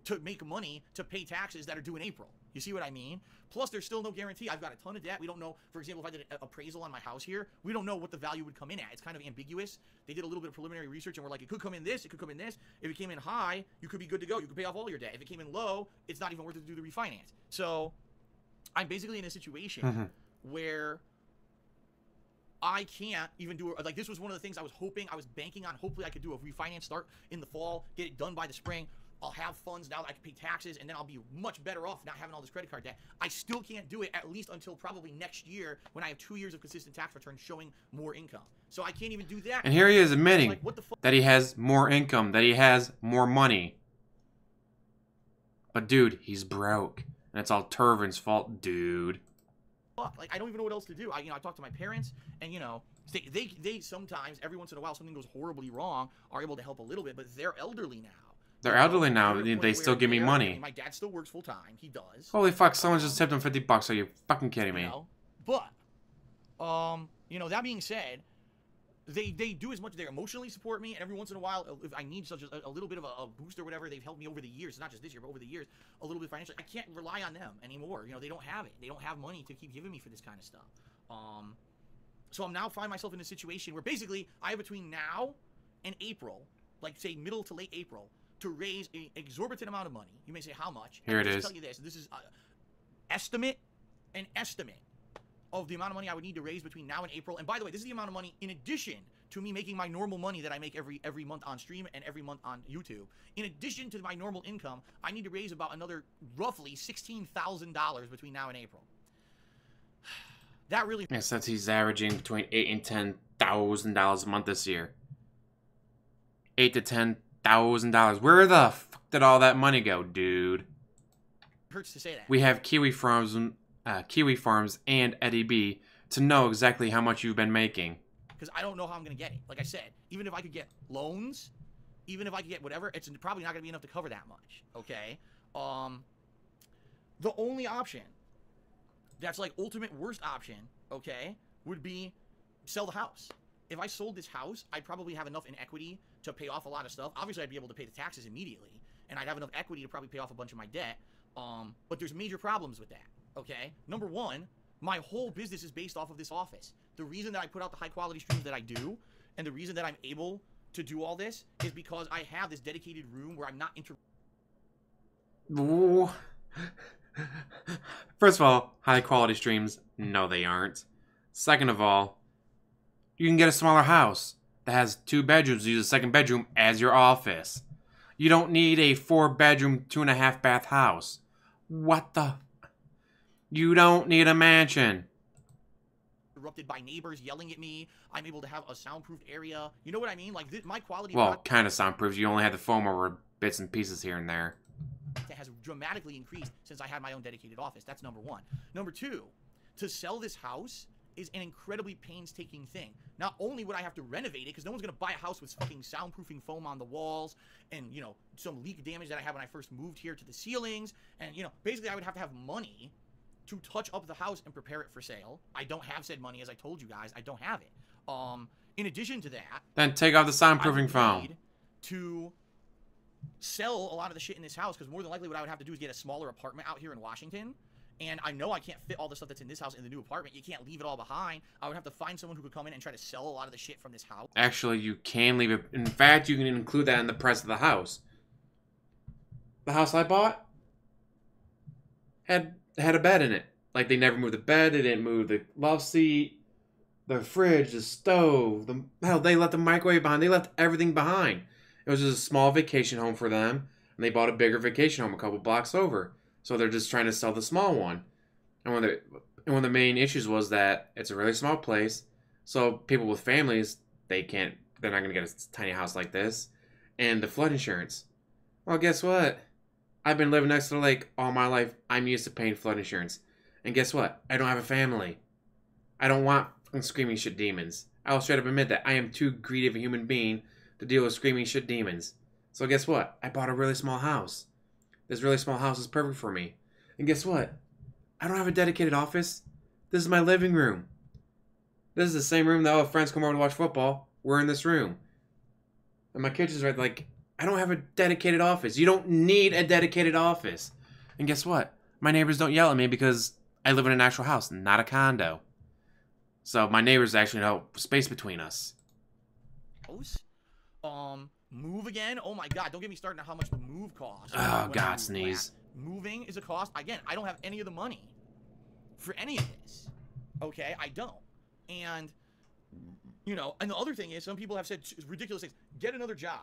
to make money to pay taxes that are due in April. You see what I mean? Plus, there's still no guarantee. I've got a ton of debt. We don't know, for example, if I did an appraisal on my house here, we don't know what the value would come in at. It's kind of ambiguous. They did a little bit of preliminary research, and we're like, it could come in this, it could come in this. If it came in high, you could be good to go. You could pay off all your debt. If it came in low, it's not even worth it to do the refinance. So I'm basically in a situation where I can't even do it. Like, this was one of the things I was banking on. Hopefully I could do a refinance start in the fall, get it done by the spring. I'll have funds now that I can pay taxes, and then I'll be much better off not having all this credit card debt. I still can't do it at least until probably next year when I have 2 years of consistent tax returns showing more income. So I can't even do that. And here he is admitting that he has more income, that he has more money. But dude, he's broke. And it's all Turvin's fault, dude. Like, I don't even know what else to do. I talk to my parents, and they sometimes, every once in a while, something goes horribly wrong, are able to help a little bit, but they're elderly now. They're elderly now. They still give me money. My dad still works full time. He does. Holy fuck! Someone just tipped him $50. Are you fucking kidding me? But, that being said, they do as much. They emotionally support me, and every once in a while, if I need such a little bit of a boost or whatever, they've helped me over the years. Not just this year, but over the years, a little bit financially. I can't rely on them anymore. They don't have it. They don't have money to keep giving me for this kind of stuff. So I'm now finding myself in a situation where basically I have between now and April, like say middle to late April, to raise an exorbitant amount of money. You may say, how much? Here it is. I'll tell you this. This is an estimate of the amount of money I would need to raise between now and April. And by the way, this is the amount of money in addition to me making my normal money that I make every month on stream and every month on YouTube. In addition to my normal income, I need to raise about another roughly $16,000 between now and April. That really... Yeah, since he's averaging between $8,000 and $10,000 a month this year. $8,000 to $10,000. Where the fuck did all that money go, dude? Hurts to say that. We have Kiwi Farms and Eddie B to know exactly how much you've been making. Because I don't know how I'm going to get it. Like I said, even if I could get loans, even if I could get whatever, it's probably not going to be enough to cover that much, okay? The only option that's like ultimate worst option, okay, would be sell the house. If I sold this house, I'd probably have enough in equity to pay off a lot of stuff. Obviously, I'd be able to pay the taxes immediately, and I'd have enough equity to probably pay off a bunch of my debt. But there's major problems with that, okay? Number one, my whole business is based off of this office. The reason that I put out the high-quality streams that I do, and the reason that I'm able to do all this, is because I have this dedicated room where I'm not First of all, high-quality streams, no they aren't. Second of all, you can get a smaller house that has 2 bedrooms. Use the second bedroom as your office. You don't need a 4-bedroom, 2.5 bath house. What the? You don't need a mansion. Interrupted by neighbors yelling at me. I'm able to have a soundproof area. You know what I mean? Like my quality. Well, kind of soundproof. You only had the foam over bits and pieces here and there. That has dramatically increased since I had my own dedicated office. That's number one. Number two, to sell this house is an incredibly painstaking thing. Not only would I have to renovate it, because no one's going to buy a house with fucking soundproofing foam on the walls and, you know, some leak damage that I had when I first moved here to the ceilings. And, you know, basically I would have to have money to touch up the house and prepare it for sale. I don't have said money, as I told you guys. I don't have it. In addition to that... Then take off the soundproofing foam. To sell a lot of the shit in this house, because more than likely what I would have to do is get a smaller apartment out here in Washington. And I know I can't fit all the stuff that's in this house in the new apartment. You can't leave it all behind. I would have to find someone who could come in and try to sell a lot of the shit from this house. Actually, you can leave it. In fact, you can include that in the price of the house. The house I bought had a bed in it. Like, they never moved the bed. They didn't move the love seat, the fridge, the stove. Hell, they left the microwave behind. They left everything behind. It was just a small vacation home for them. And they bought a bigger vacation home a couple blocks over. So they're just trying to sell the small one. And one of the main issues was that it's a really small place. So people with families, they're not going to get a tiny house like this. And the flood insurance. Well, guess what? I've been living next to the lake all my life. I'm used to paying flood insurance. And guess what? I don't have a family. I don't want screaming shit demons. I'll straight up admit that I am too greedy of a human being to deal with screaming shit demons. So guess what? I bought a really small house. This really small house is perfect for me. And guess what? I don't have a dedicated office. This is my living room. This is the same room that all the friends come over to watch football. We're in this room. And my kitchen's right, like, I don't have a dedicated office. You don't need a dedicated office. And guess what? My neighbors don't yell at me because I live in an actual house, not a condo. So my neighbors actually know space between us. Move again? Oh my god, don't get me started on how much the move costs. Oh god, sneeze. Moving is a cost. Again, I don't have any of the money for any of this. Okay, I don't. And, you know, and the other thing is, some people have said ridiculous things. Get another job.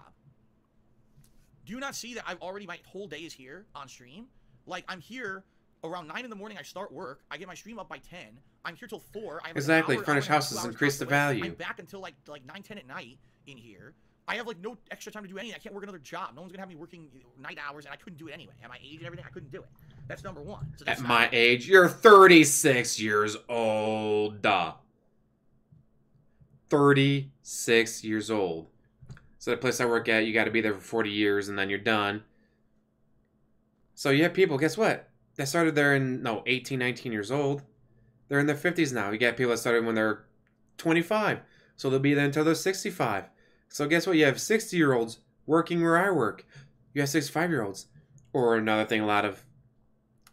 Do you not see that my whole day is here on stream? Like, I'm here around 9 in the morning, I start work. I get my stream up by 10. I'm here till 4. I have exactly, hour, furnished houses increase the value. I'm back until like 9, 10 at night in here. I have like no extra time to do anything. I can't work another job. No one's gonna have me working night hours, and I couldn't do it anyway. At my age and everything, I couldn't do it. That's number one. So that's at my age, you're 36 years old. 36 years old. So the place I work at, you got to be there for 40 years, and then you're done. So you have people, guess what? They started there in, 18, 19 years old. They're in their 50s now. You got people that started when they're 25. So they'll be there until they're 65. So guess what? You have 60-year-olds working where I work. You have 65-year-olds. Or another thing, a lot of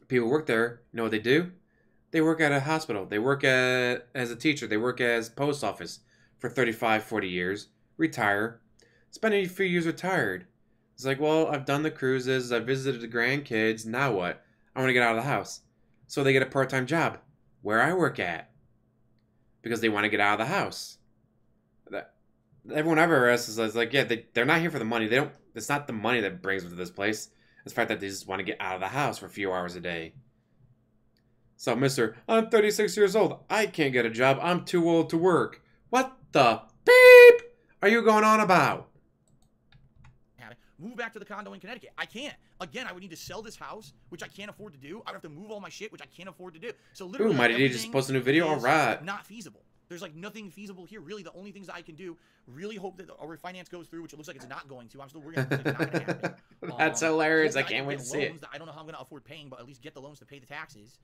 people work there. You know what they do? They work at a hospital. They work as a teacher. They work as post office for 35, 40 years. Retire. Spend a few years retired. It's like, well, I've done the cruises. I've visited the grandkids. Now what? I want to get out of the house. So they get a part-time job where I work at. Because they want to get out of the house. everyone ever asks is like, yeah, they're not here for the money. They don't. It's not the money that brings them to this place. It's the fact that they just want to get out of the house for a few hours a day. So, Mister, I'm 36 years old. I can't get a job. I'm too old to work. What the beep are you going on about? Move back to the condo in Connecticut. I can't. Again, I would need to sell this house, which I can't afford to do. I would have to move all my shit, which I can't afford to do. So literally, Ooh, Mighty D just posted a new video. All right. Not feasible. There's like nothing feasible here. Really, the only things that I can do, really hope that a refinance goes through, which it looks like it's not going to. I'm still working on it. It's not going to happen. That's hilarious. I can't wait to see it. I don't know how I'm going to afford paying, but at least get the loans to pay the taxes.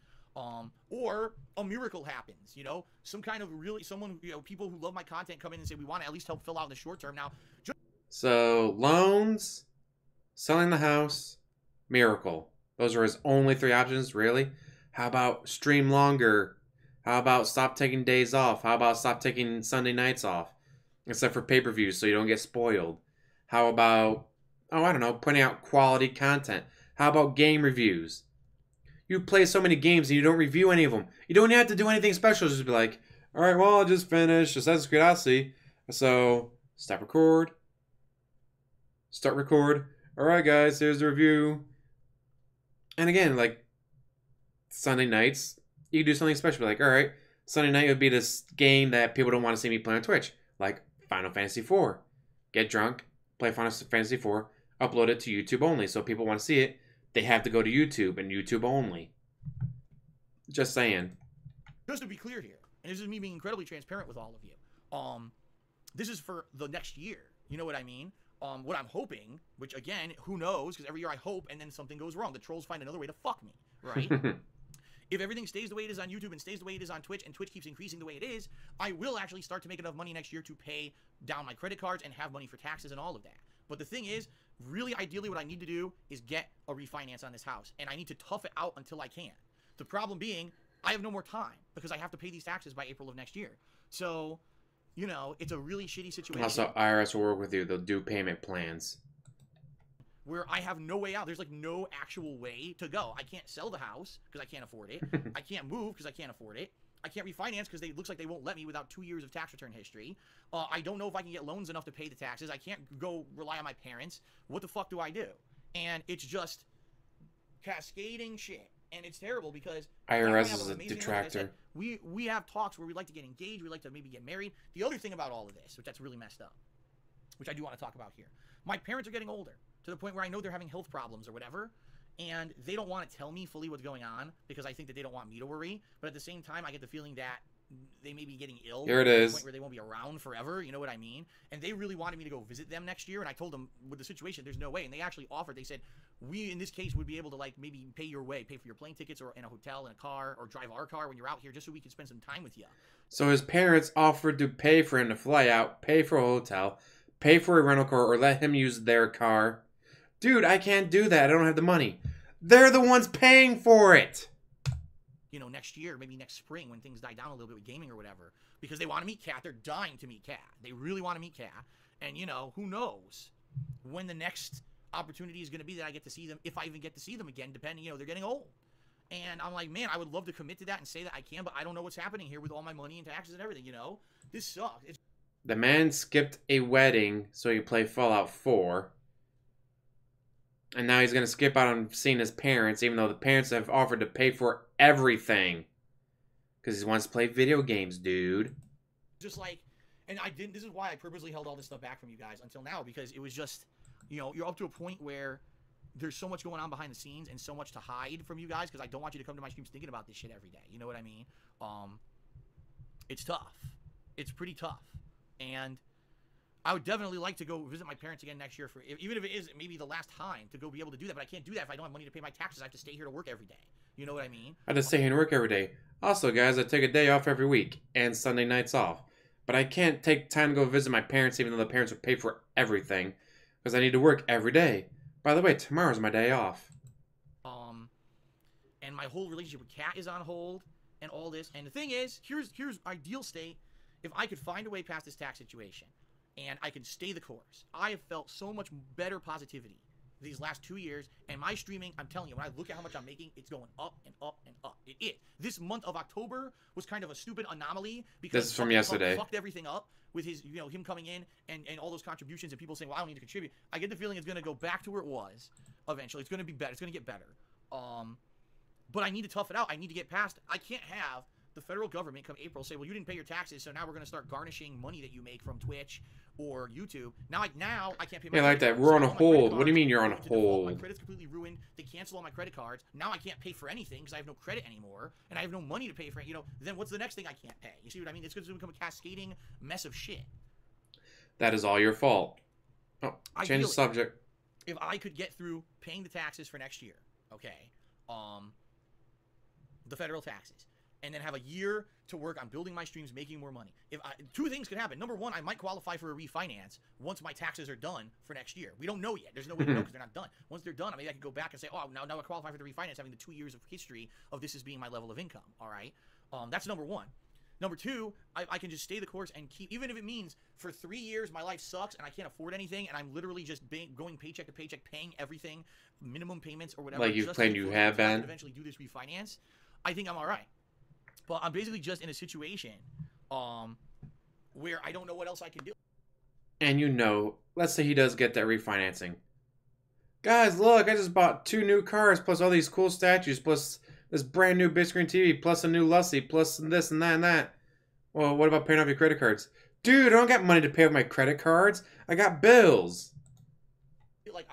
Or a miracle happens, you know, some kind of really someone, you know, people who love my content come in and say we want to at least help fill out in the short term. Now, so loans, selling the house, miracle. Those are his only three options, really. How about stream longer? How about stop taking days off? How about stop taking Sunday nights off? Except for pay-per-views so you don't get spoiled. How about, oh, I don't know, putting out quality content? How about game reviews? You play so many games and you don't review any of them. You don't have to do anything special. Just be like, all right, well, I just finished Assassin's Creed Odyssey. So, stop record. Start record. All right, guys, here's the review. And again, like, Sunday nights, you can do something special. Like, all right, Sunday night would be this game that people don't want to see me play on Twitch. Like, Final Fantasy IV. Get drunk, play Final Fantasy IV, upload it to YouTube only. So people want to see it. They have to go to YouTube and YouTube only. Just saying. Just to be clear here, and this is me being incredibly transparent with all of you. This is for the next year. You know what I mean? What I'm hoping, which again, who knows? Because every year I hope, and then something goes wrong. The trolls find another way to fuck me, right? If everything stays the way it is on YouTube and stays the way it is on Twitch, and Twitch keeps increasing the way it is, I will actually start to make enough money next year to pay down my credit cards and have money for taxes and all of that. But the thing is, really, ideally, what I need to do is get a refinance on this house. And I need to tough it out until I can. The problem being, I have no more time because I have to pay these taxes by April of next year. So, you know, it's a really shitty situation. Also, IRS will work with you. They'll do payment plans. Where I have no way out. There's like no actual way to go. I can't sell the house because I can't afford it. I can't move because I can't afford it. I can't refinance because it looks like they won't let me without 2 years of tax return history. I don't know if I can get loans enough to pay the taxes. I can't go rely on my parents. What the fuck do I do? And it's just cascading shit. And it's terrible because IRS is a detractor. We have talks where we like to get engaged. We like to maybe get married. The other thing about all of this, which that's really messed up, which I do want to talk about here. My parents are getting older to the point where I know they're having health problems or whatever. And they don't want to tell me fully what's going on because I think that they don't want me to worry. But at the same time, I get the feeling that they may be getting ill. Here it is. To the point where they won't be around forever. You know what I mean? And they really wanted me to go visit them next year. And I told them with the situation, there's no way. And they actually offered. They said, we, in this case, would be able to like maybe pay your way, pay for your plane tickets or in a hotel, in a car, or drive our car when you're out here just so we can spend some time with you. So his parents offered to pay for him to fly out, pay for a hotel, pay for a rental car, or let him use their car. Dude, I can't do that. I don't have the money. They're the ones paying for it. You know, next year, maybe next spring when things die down a little bit with gaming or whatever. Because they want to meet Kat. They're dying to meet Kat. They really want to meet Kat. And, you know, who knows when the next opportunity is going to be that I get to see them, if I even get to see them again, depending, you know, they're getting old. And I'm like, man, I would love to commit to that and say that I can, but I don't know what's happening here with all my money and taxes and everything, you know? This sucks. The man skipped a wedding so he could play Fallout 4. And now he's going to skip out on seeing his parents, even though the parents have offered to pay for everything. Because he wants to play video games, dude. Just like, and I didn't, this is why I purposely held all this stuff back from you guys until now, because it was just, you know, you're up to a point where there's so much going on behind the scenes and so much to hide from you guys, because I don't want you to come to my streams thinking about this shit every day. You know what I mean? It's tough. It's pretty tough. And I would definitely like to go visit my parents again next year, for even if it is maybe the last time to go be able to do that. But I can't do that if I don't have money to pay my taxes. I have to stay here to work every day. You know what I mean? I have to stay here and work every day. Also, guys, I take a day off every week and Sunday nights off. But I can't take time to go visit my parents, even though the parents would pay for everything, because I need to work every day. By the way, tomorrow's my day off. And my whole relationship with Kat is on hold, and all this. And the thing is, here's ideal state. If I could find a way past this tax situation, and I could stay the course, I have felt so much better positivity these last 2 years, and my streaming, I'm telling you, when I look at how much I'm making, it's going up and up and up. This month of October was kind of a stupid anomaly because This is from yesterday. fucked everything up with his, him coming in and all those contributions and people saying, well, I don't need to contribute. I get the feeling it's going to go back to where it was eventually. It's going to be better. It's going to get better. But I need to tough it out. I need to get past. I can't have the federal government come April say, well, you didn't pay your taxes, so now we're going to start garnishing money that you make from Twitch or YouTube. Now I can't pay my Yeah, like that. We're on a hold. What do you mean you're on a hold? My credit's completely ruined. They cancel all my credit cards. Now I can't pay for anything because I have no credit anymore, and I have no money to pay for it. Then what's the next thing I can't pay? You see what I mean? It's going to become a cascading mess of shit. That is all your fault. Oh, change the subject. If I could get through paying the taxes for next year, okay, the federal taxes, and then have a year to work on building my streams, making more money. Two things could happen. Number one, I might qualify for a refinance once my taxes are done for next year. We don't know yet. There's no way to know because they're not done. Once they're done, maybe I can go back and say, oh, now I qualify for the refinance, having the 2 years of history of this as being my level of income. All right, that's number one. Number two, I can just stay the course and keep, even if it means for 3 years my life sucks and I can't afford anything and I'm literally just going paycheck to paycheck, paying everything, minimum payments or whatever. Like you've claimed you have been. Eventually do this refinance. I think I'm all right. But I'm basically just in a situation where I don't know what else I can do. And let's say he does get that refinancing. Guys, look, I just bought 2 new cars plus all these cool statues plus this brand new big screen TV plus a new Lussie plus this and that and that. Well, what about paying off your credit cards? Dude, I don't got money to pay off my credit cards. I got bills. Like,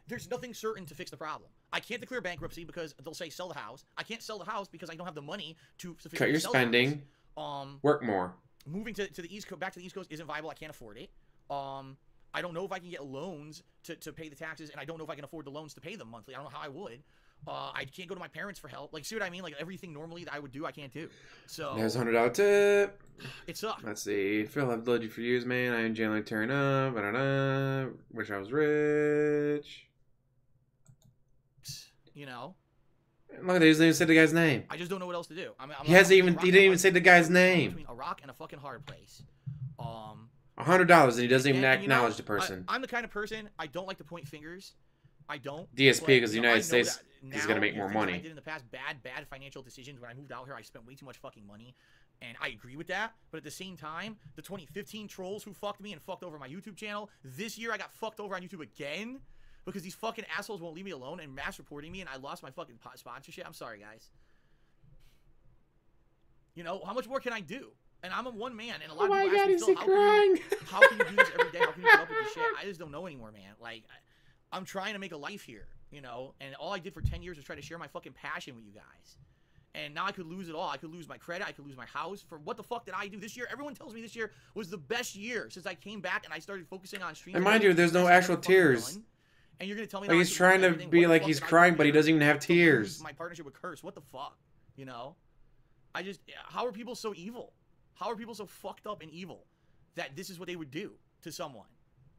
there's nothing certain to fix the problem. I can't declare bankruptcy because they'll say sell the house. I can't sell the house because I don't have the money to sufficiently cut your sell spending. The house. Work more. Moving to the East Coast, back to the East Coast isn't viable. I can't afford it. I don't know if I can get loans to pay the taxes, and I don't know if I can afford the loans to pay them monthly. I don't know how I would. I can't go to my parents for help. Like, see what I mean? Like, everything normally that I would do, I can't do. So there's a $100 tip. It sucks. Let's see. Phil, I've loved you for years, man. I am genuinely tearing up. Wish I was rich. Look at that. He doesn't even say the guy's name. I just don't know what else to do. He didn't even say the guy's name. Between a rock and a fucking hard place. $100 and he doesn't even acknowledge the person. I'm the kind of person, I don't like to point fingers. I don't. DSP, because the United States is going to make more money. I did in the past bad financial decisions. When I moved out here, I spent way too much fucking money. And I agree with that. But at the same time, the 2015 trolls who fucked me and fucked over my YouTube channel, this year I got fucked over on YouTube again. Because these fucking assholes won't leave me alone and mass reporting me and I lost my fucking sponsorship. I'm sorry, guys. How much more can I do? And I'm a one man, and a lot of people ask me, Phil, how can you do this every day? How can you put up with this shit? I just don't know anymore, man. Like, I'm trying to make a life here, and all I did for 10 years was try to share my fucking passion with you guys. And now I could lose it all. I could lose my credit. I could lose my house. For what the fuck did I do this year? Everyone tells me this year was the best year since I came back and I started focusing on streaming. And mind you, there's no actual tears. And you're gonna tell me like he's trying to be like he's crying, but he doesn't even have tears. My partnership with Curse. What the fuck? How are people so evil? How are people so fucked up and evil that this is what they would do to someone?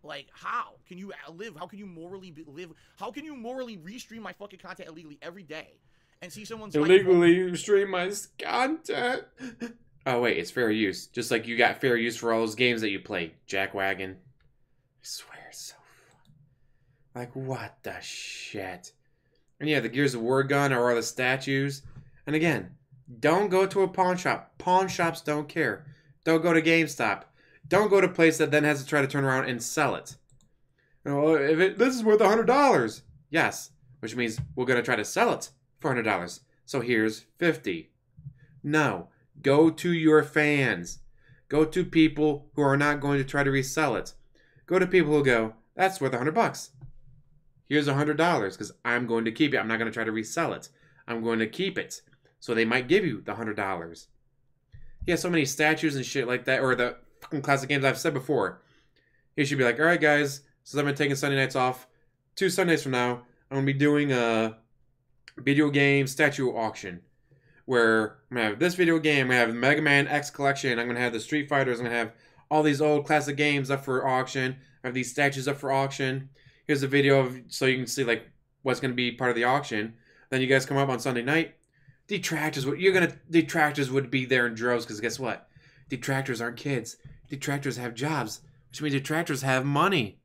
Like, how can you live? How can you morally live? How can you morally restream my fucking content illegally every day and see someone's illegally stream my content? Oh wait, it's fair use. Just like you got fair use for all those games that you play, Jackwagon. I swear, it's so fun. Like, what the shit? And yeah, the Gears of War gun or all the statues. And again, don't go to a pawn shop. Pawn shops don't care. Don't go to GameStop. Don't go to a place that then has to try to turn around and sell it. This is worth $100. Yes, which means we're going to try to sell it for $100. So here's $50. No, go to your fans. Go to people who are not going to try to resell it. Go to people who go, that's worth $100. Here's $100 because I'm going to keep it. I'm not going to try to resell it. I'm going to keep it. So they might give you the $100. He has so many statues and shit like that, or the fucking classic games I've said before. He should be like, all right, guys, since I've been taking Sunday nights off, 2 Sundays from now, I'm going to be doing a video game statue auction where I'm going to have this video game, I'm going to have the Mega Man X collection, I'm going to have the Street Fighters, I'm going to have all these old classic games up for auction, I have these statues up for auction. Here's a video of, so you can see like what's going to be part of the auction. Then you guys come up on Sunday night. Detractors would be there in droves because guess what? Detractors aren't kids. Detractors have jobs, which means detractors have money.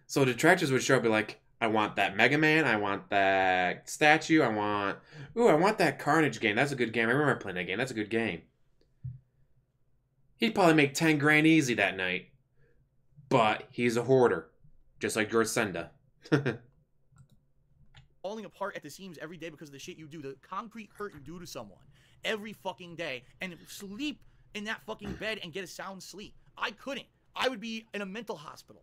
So detractors would show up and be like, I want that Mega Man. I want that statue. I want that Carnage game. That's a good game. I remember playing that game. That's a good game. He'd probably make 10 grand easy that night. But he's a hoarder. Just like George Senda. Falling apart at the seams every day because of the shit you do, the concrete hurt you do to someone every fucking day, and sleep in that fucking bed and get a sound sleep. I couldn't. I would be in a mental hospital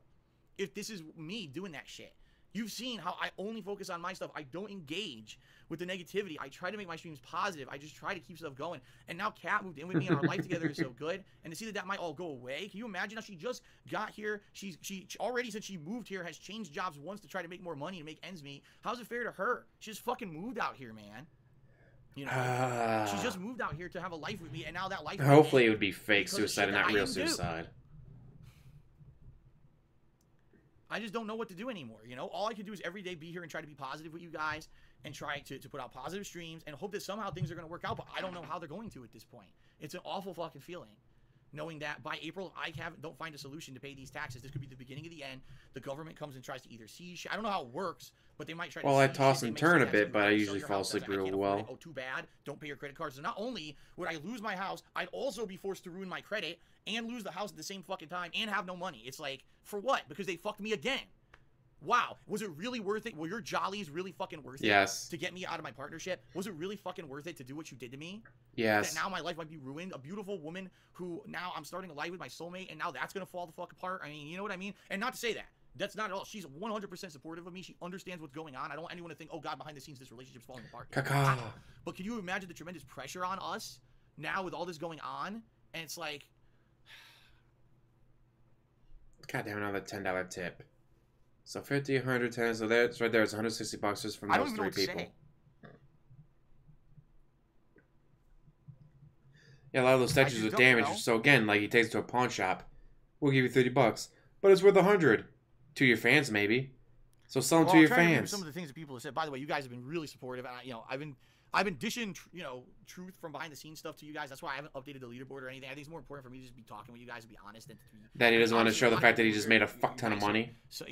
if this is me doing that shit. You've seen how I only focus on my stuff. I don't engage with the negativity. I try to make my streams positive. I just try to keep stuff going. And now Kat moved in with me and our life together is so good. And to see that might all go away. Can you imagine how she just got here? She already, since she moved here, has changed jobs once to try to make more money and make ends meet. How's it fair to her? She just fucking moved out here, man. You know, she just moved out here to have a life with me, and now that life. Hopefully it would be fake suicide and not real suicide. I just don't know what to do anymore. You know, all I can do is every day be here and try to be positive with you guys and try to put out positive streams and hope that somehow things are going to work out. But I don't know how they're going to at this point. It's an awful fucking feeling. Knowing that by April, I don't find a solution to pay these taxes. This could be the beginning of the end. The government comes and tries to either seize. I don't know how it works, but they might try to. Well, I toss and turn a bit, but I usually fall asleep real well. Oh, too bad. Don't pay your credit cards. So not only would I lose my house, I'd also be forced to ruin my credit and lose the house at the same fucking time and have no money. It's like, for what? Because they fucked me again. Wow, was it really worth it? Were your jollies really fucking worth it? Yes. To get me out of my partnership? Was it really fucking worth it to do what you did to me? Yes. That now my life might be ruined? A beautiful woman who now I'm starting a life with my soulmate, and now that's gonna fall the fuck apart? I mean, you know what I mean? And not to say that. That's not at all. She's 100% supportive of me. She understands what's going on. I don't want anyone to think, oh God, behind the scenes this relationship's falling apart. Caca. But can you imagine the tremendous pressure on us now with all this going on? And it's like... God damn, another $10 tip. So 50, 110, so that's right there. It's $160 just from those three people. Yeah, a lot of those statues are damaged. So again, like he takes it to a pawn shop, we'll give you $30, but it's worth $100 to your fans, maybe. So sell them to your fans. Some of the things that people have said. By the way, you guys have been really supportive. And I've been dishing truth from behind the scenes stuff to you guys. That's why I haven't updated the leaderboard or anything. I think it's more important for me to just be talking with you guys and be honest. And that he doesn't want to show the fact that he just made a fuck ton of money. So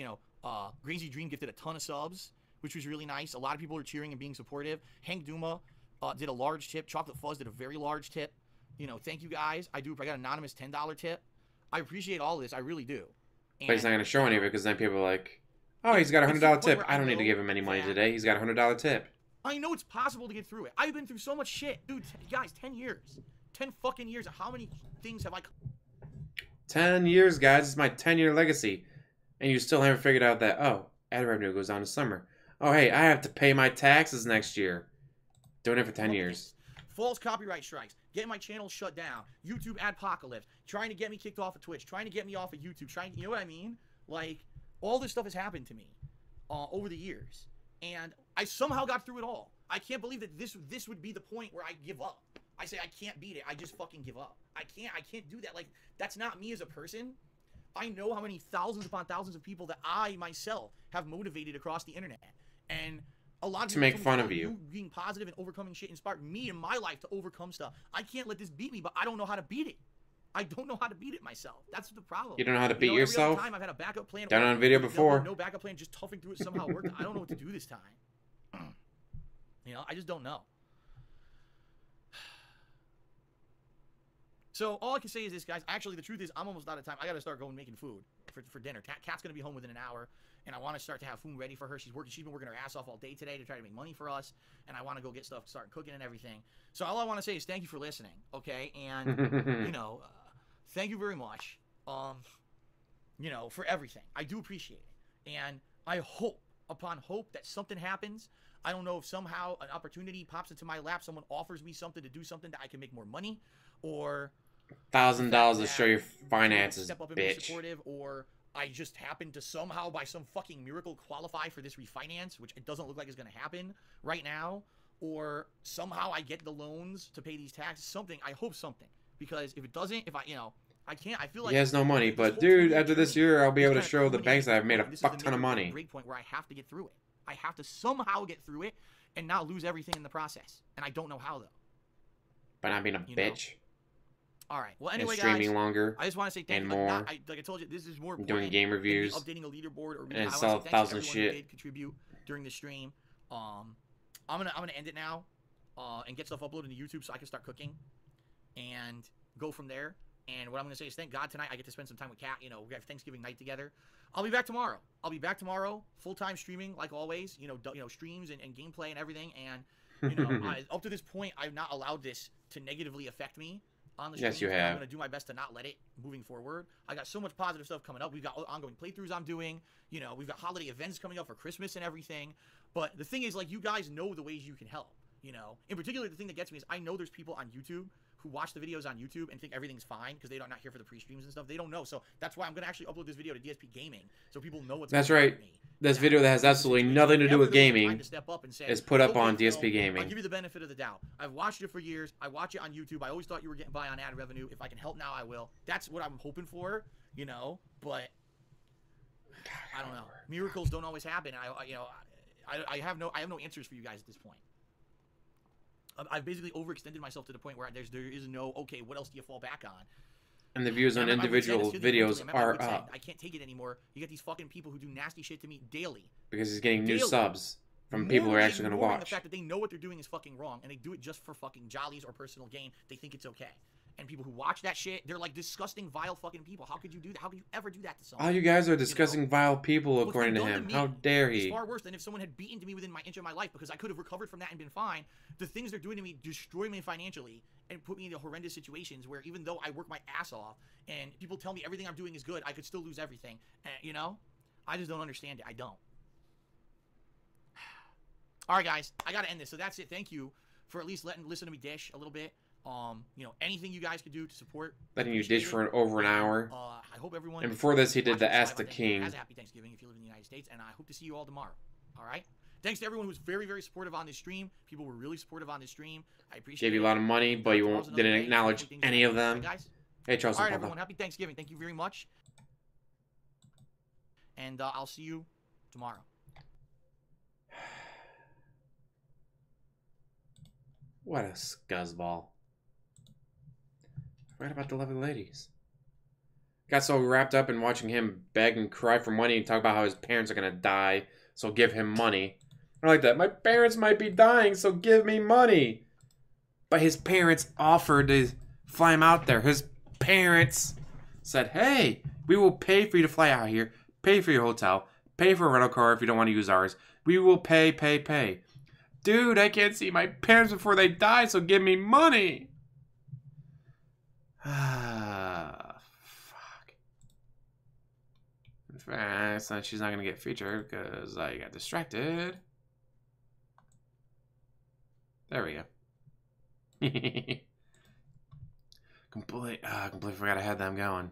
Crazy Dream gifted a ton of subs, which was really nice. A lot of people are cheering and being supportive. Hank Duma did a large tip. Chocolate Fuzz did a very large tip. Thank you guys. I got an anonymous $10 tip. I appreciate all this. I really do. But he's not going to show any of it because then people are like, oh, he's got a $100 tip. I don't need to give him any money today. He's got a $100 tip. I know it's possible to get through it. I've been through so much shit. Dude, guys, 10 years. 10 fucking years. How many things have I... 10 years, guys. It's my 10-year legacy. And you still haven't figured out that, oh, ad revenue goes down in summer. Oh, hey, I have to pay my taxes next year. Doing it for 10 years. False copyright strikes. Getting my channel shut down. YouTube adpocalypse. Trying to get me kicked off of Twitch. Trying to get me off of YouTube. You know what I mean? Like, all this stuff has happened to me over the years. And I somehow got through it all. I can't believe that this would be the point where I give up. I say I can't beat it. I just fucking give up. I can't do that. Like, that's not me as a person. I know how many thousands upon thousands of people that I myself have motivated across the internet. And a lot of to make fun of you. Being positive and overcoming shit inspired me in my life to overcome stuff. I can't let this beat me, but I don't know how to beat it. I don't know how to beat it myself. That's the problem. You don't know how to beat yourself? Every other time I've had a backup plan. Done on video before. No backup plan, just toughing through it somehow worked. I don't know what to do this time. I just don't know. So all I can say is this, guys. Actually, the truth is I'm almost out of time. I got to start going making food for dinner. Kat's going to be home within an hour, and I want to start to have food ready for her. She's been working her ass off all day today to try to make money for us, and I want to go get stuff, start cooking and everything. So all I want to say is thank you for listening, okay? And, thank you very much, for everything. I do appreciate it. And I hope, upon hope, that something happens. I don't know if somehow an opportunity pops into my lap, someone offers me something to do something that I can make more money, or $1,000 to show your finances, step up and bitch. be supportive, or I just happen to somehow, by some fucking miracle, qualify for this refinance, which it doesn't look like is going to happen right now, or somehow I get the loans to pay these taxes, something. I hope something, because if it doesn't, I can't. I feel like he has no money, but dude, after this year, I'll be able to show the banks that I've made a fuck ton of money. Great point where I have to get through it. I have to somehow get through it and not lose everything in the process, and I don't know how though. By not being a bitch. All right. Well, and anyway, streaming guys, longer I just want to say thank and you. Like, more. like I told you, this is more Doing important game than me reviews updating a leaderboard or and I want to sell say thanks to 1,000 everyone who shit. did contribute during the stream. I'm gonna end it now, and get stuff uploaded to YouTube so I can start cooking, and go from there. And what I'm gonna say is thank God tonight I get to spend some time with Kat. You know, we have Thanksgiving night together. I'll be back tomorrow. Full-time streaming like always. You know, streams and gameplay and everything. And you know, up to this point, I've not allowed this to negatively affect me on the stream. Yes, you I'm have. gonna do my best to not let it moving forward. I got so much positive stuff coming up. We've got ongoing playthroughs I'm doing. You know, we've got holiday events coming up for Christmas and everything. But the thing is, like, you guys know the ways you can help. You know, in particular, the thing that gets me is I know there's people on YouTube who watch the videos on YouTube and think everything's fine because they're not here for the pre-streams and stuff. They don't know. So that's why I'm going to actually upload this video to DSP Gaming so people know what's That's going on right. with me. This video that has absolutely nothing to do with gaming is put up on DSP I'll Gaming. give you the benefit of the doubt. I've watched it for years. I watch it on YouTube. I always thought you were getting by on ad revenue. If I can help now, I will. That's what I'm hoping for, you know, but I don't know. Miracles don't always happen. I have no answers for you guys at this point. I've basically overextended myself to the point where there is no, okay, what else do you fall back on? And the views on individual videos are up. I can't take it anymore. You get these fucking people who do nasty shit to me daily. Because he's getting new subs from people who are actually going to watch. The fact that they know what they're doing is fucking wrong, and they do it just for fucking jollies or personal gain. They think it's okay. And people who watch that shit, they're like disgusting, vile fucking people. How could you do that? How could you ever do that to someone? All you guys are discussing vile people, according to him. How dare he? It's far worse than if someone had beaten to me within my inch of my life because I could have recovered from that and been fine. The things they're doing to me destroy me financially and put me into horrendous situations where even though I work my ass off and people tell me everything I'm doing is good, I could still lose everything. You know? I just don't understand it. I don't. All right, guys. I got to end this. So that's it. Thank you for at least listen to me dish a little bit. You know, anything you guys could do to support. Letting you dish for over an hour. I hope everyone. And before this, he did the Ask the King. Has a happy Thanksgiving if you live in the United States, and I hope to see you all tomorrow. All right. Thanks to everyone who was very, very supportive on this stream. People were really supportive on this stream. I appreciate it. Gave you a lot of money, but you didn't acknowledge any of them. Guys. Hey, Charles. All right, everyone. Happy Thanksgiving. Thank you very much. And I'll see you tomorrow. What a scuzzball. Forgot about the lovely ladies. Got so wrapped up in watching him beg and cry for money and talk about how his parents are going to die, so give him money. I like that. My parents might be dying, so give me money. But his parents offered to fly him out there. His parents said, hey, we will pay for you to fly out here, pay for your hotel, pay for a rental car if you don't want to use ours. We will pay. Dude, I can't see my parents before they die, so give me money. Ah, fuck. So she's not going to get featured because I got distracted. There we go. Completely forgot I had them going.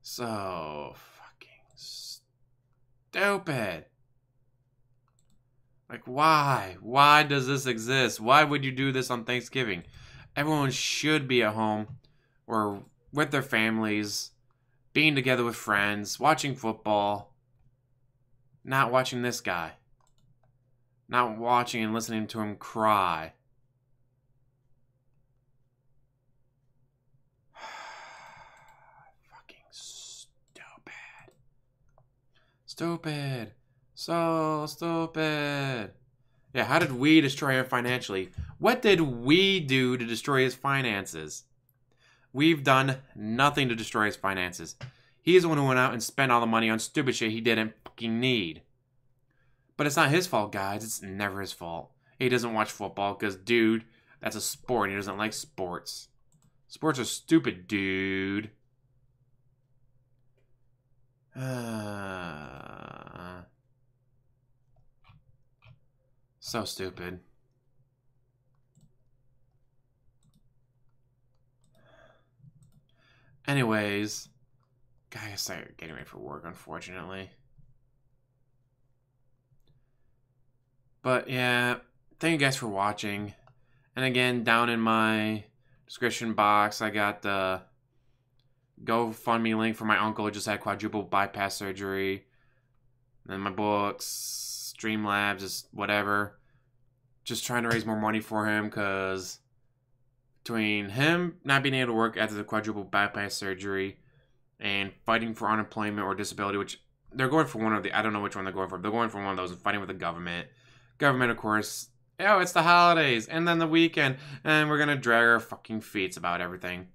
So fucking stupid. Like, why? Why does this exist? Why would you do this on Thanksgiving? Everyone should be at home or with their families, being together with friends, watching football, not watching this guy. Not watching and listening to him cry. Fucking stupid. Stupid. So stupid. Yeah, how did we destroy him financially? What did we do to destroy his finances? We've done nothing to destroy his finances. He's the one who went out and spent all the money on stupid shit he didn't fucking need. But it's not his fault, guys. It's never his fault. He doesn't watch football because, dude, that's a sport. He doesn't like sports. Sports are stupid, dude. So stupid. Anyways, I guess I'm getting ready for work, unfortunately. But yeah, thank you guys for watching. And again, down in my description box, I got the GoFundMe link for my uncle who just had quadruple bypass surgery. And my books, Streamlabs, just whatever. Just trying to raise more money for him, because between him not being able to work after the quadruple bypass surgery and fighting for unemployment or disability, which they're going for one of the, I don't know which one they're going for. They're going for one of those and fighting with the government. Government, of course, oh, it's the holidays and then the weekend, and we're going to drag our fucking feet about everything.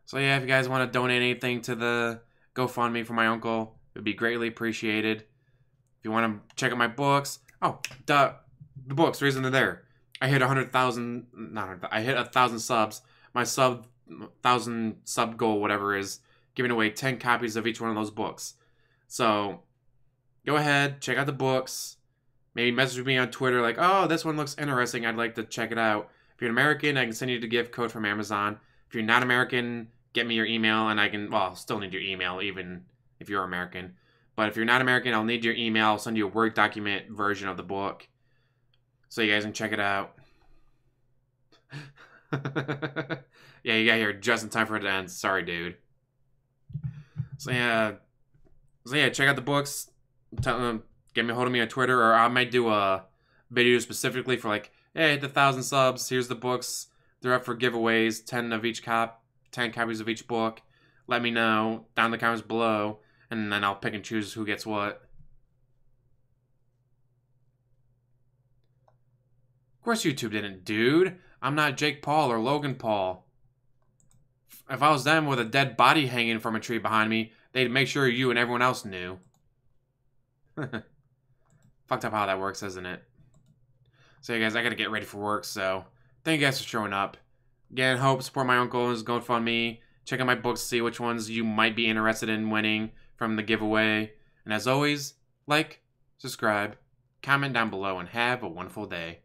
So yeah, if you guys want to donate anything to the GoFundMe for my uncle, it would be greatly appreciated. If you want to check out my books, oh, the books, the reason they're there. I hit 100,000, I hit 1,000 subs. My 1,000 sub goal, whatever is, giving away 10 copies of each one of those books. So, go ahead, check out the books. Maybe message me on Twitter like, oh, this one looks interesting, I'd like to check it out. If you're an American, I can send you the gift code from Amazon. If you're not American, get me your email and I can, well, I'll still need your email even if you're American. But if you're not American, I'll need your email. I'll send you a Word document version of the book so you guys can check it out. Yeah, you got here just in time for it to end. Sorry, dude. So yeah, check out the books. Get me a hold of me on Twitter, or I might do a video specifically for like, hey, hit the 1,000 subs. Here's the books. They're up for giveaways. 10 copies of each book. Let me know down in the comments below, and then I'll pick and choose who gets what. Of course YouTube didn't, dude. I'm not Jake Paul or Logan Paul. If I was them with a dead body hanging from a tree behind me, they'd make sure you and everyone else knew. Fucked up how that works, isn't it? So yeah, guys, I gotta get ready for work, so thank you guys for showing up. Again, hope, support my uncle's GoFundMe. Check out my books to see which ones you might be interested in winning from the giveaway. And as always, like, subscribe, comment down below, and have a wonderful day.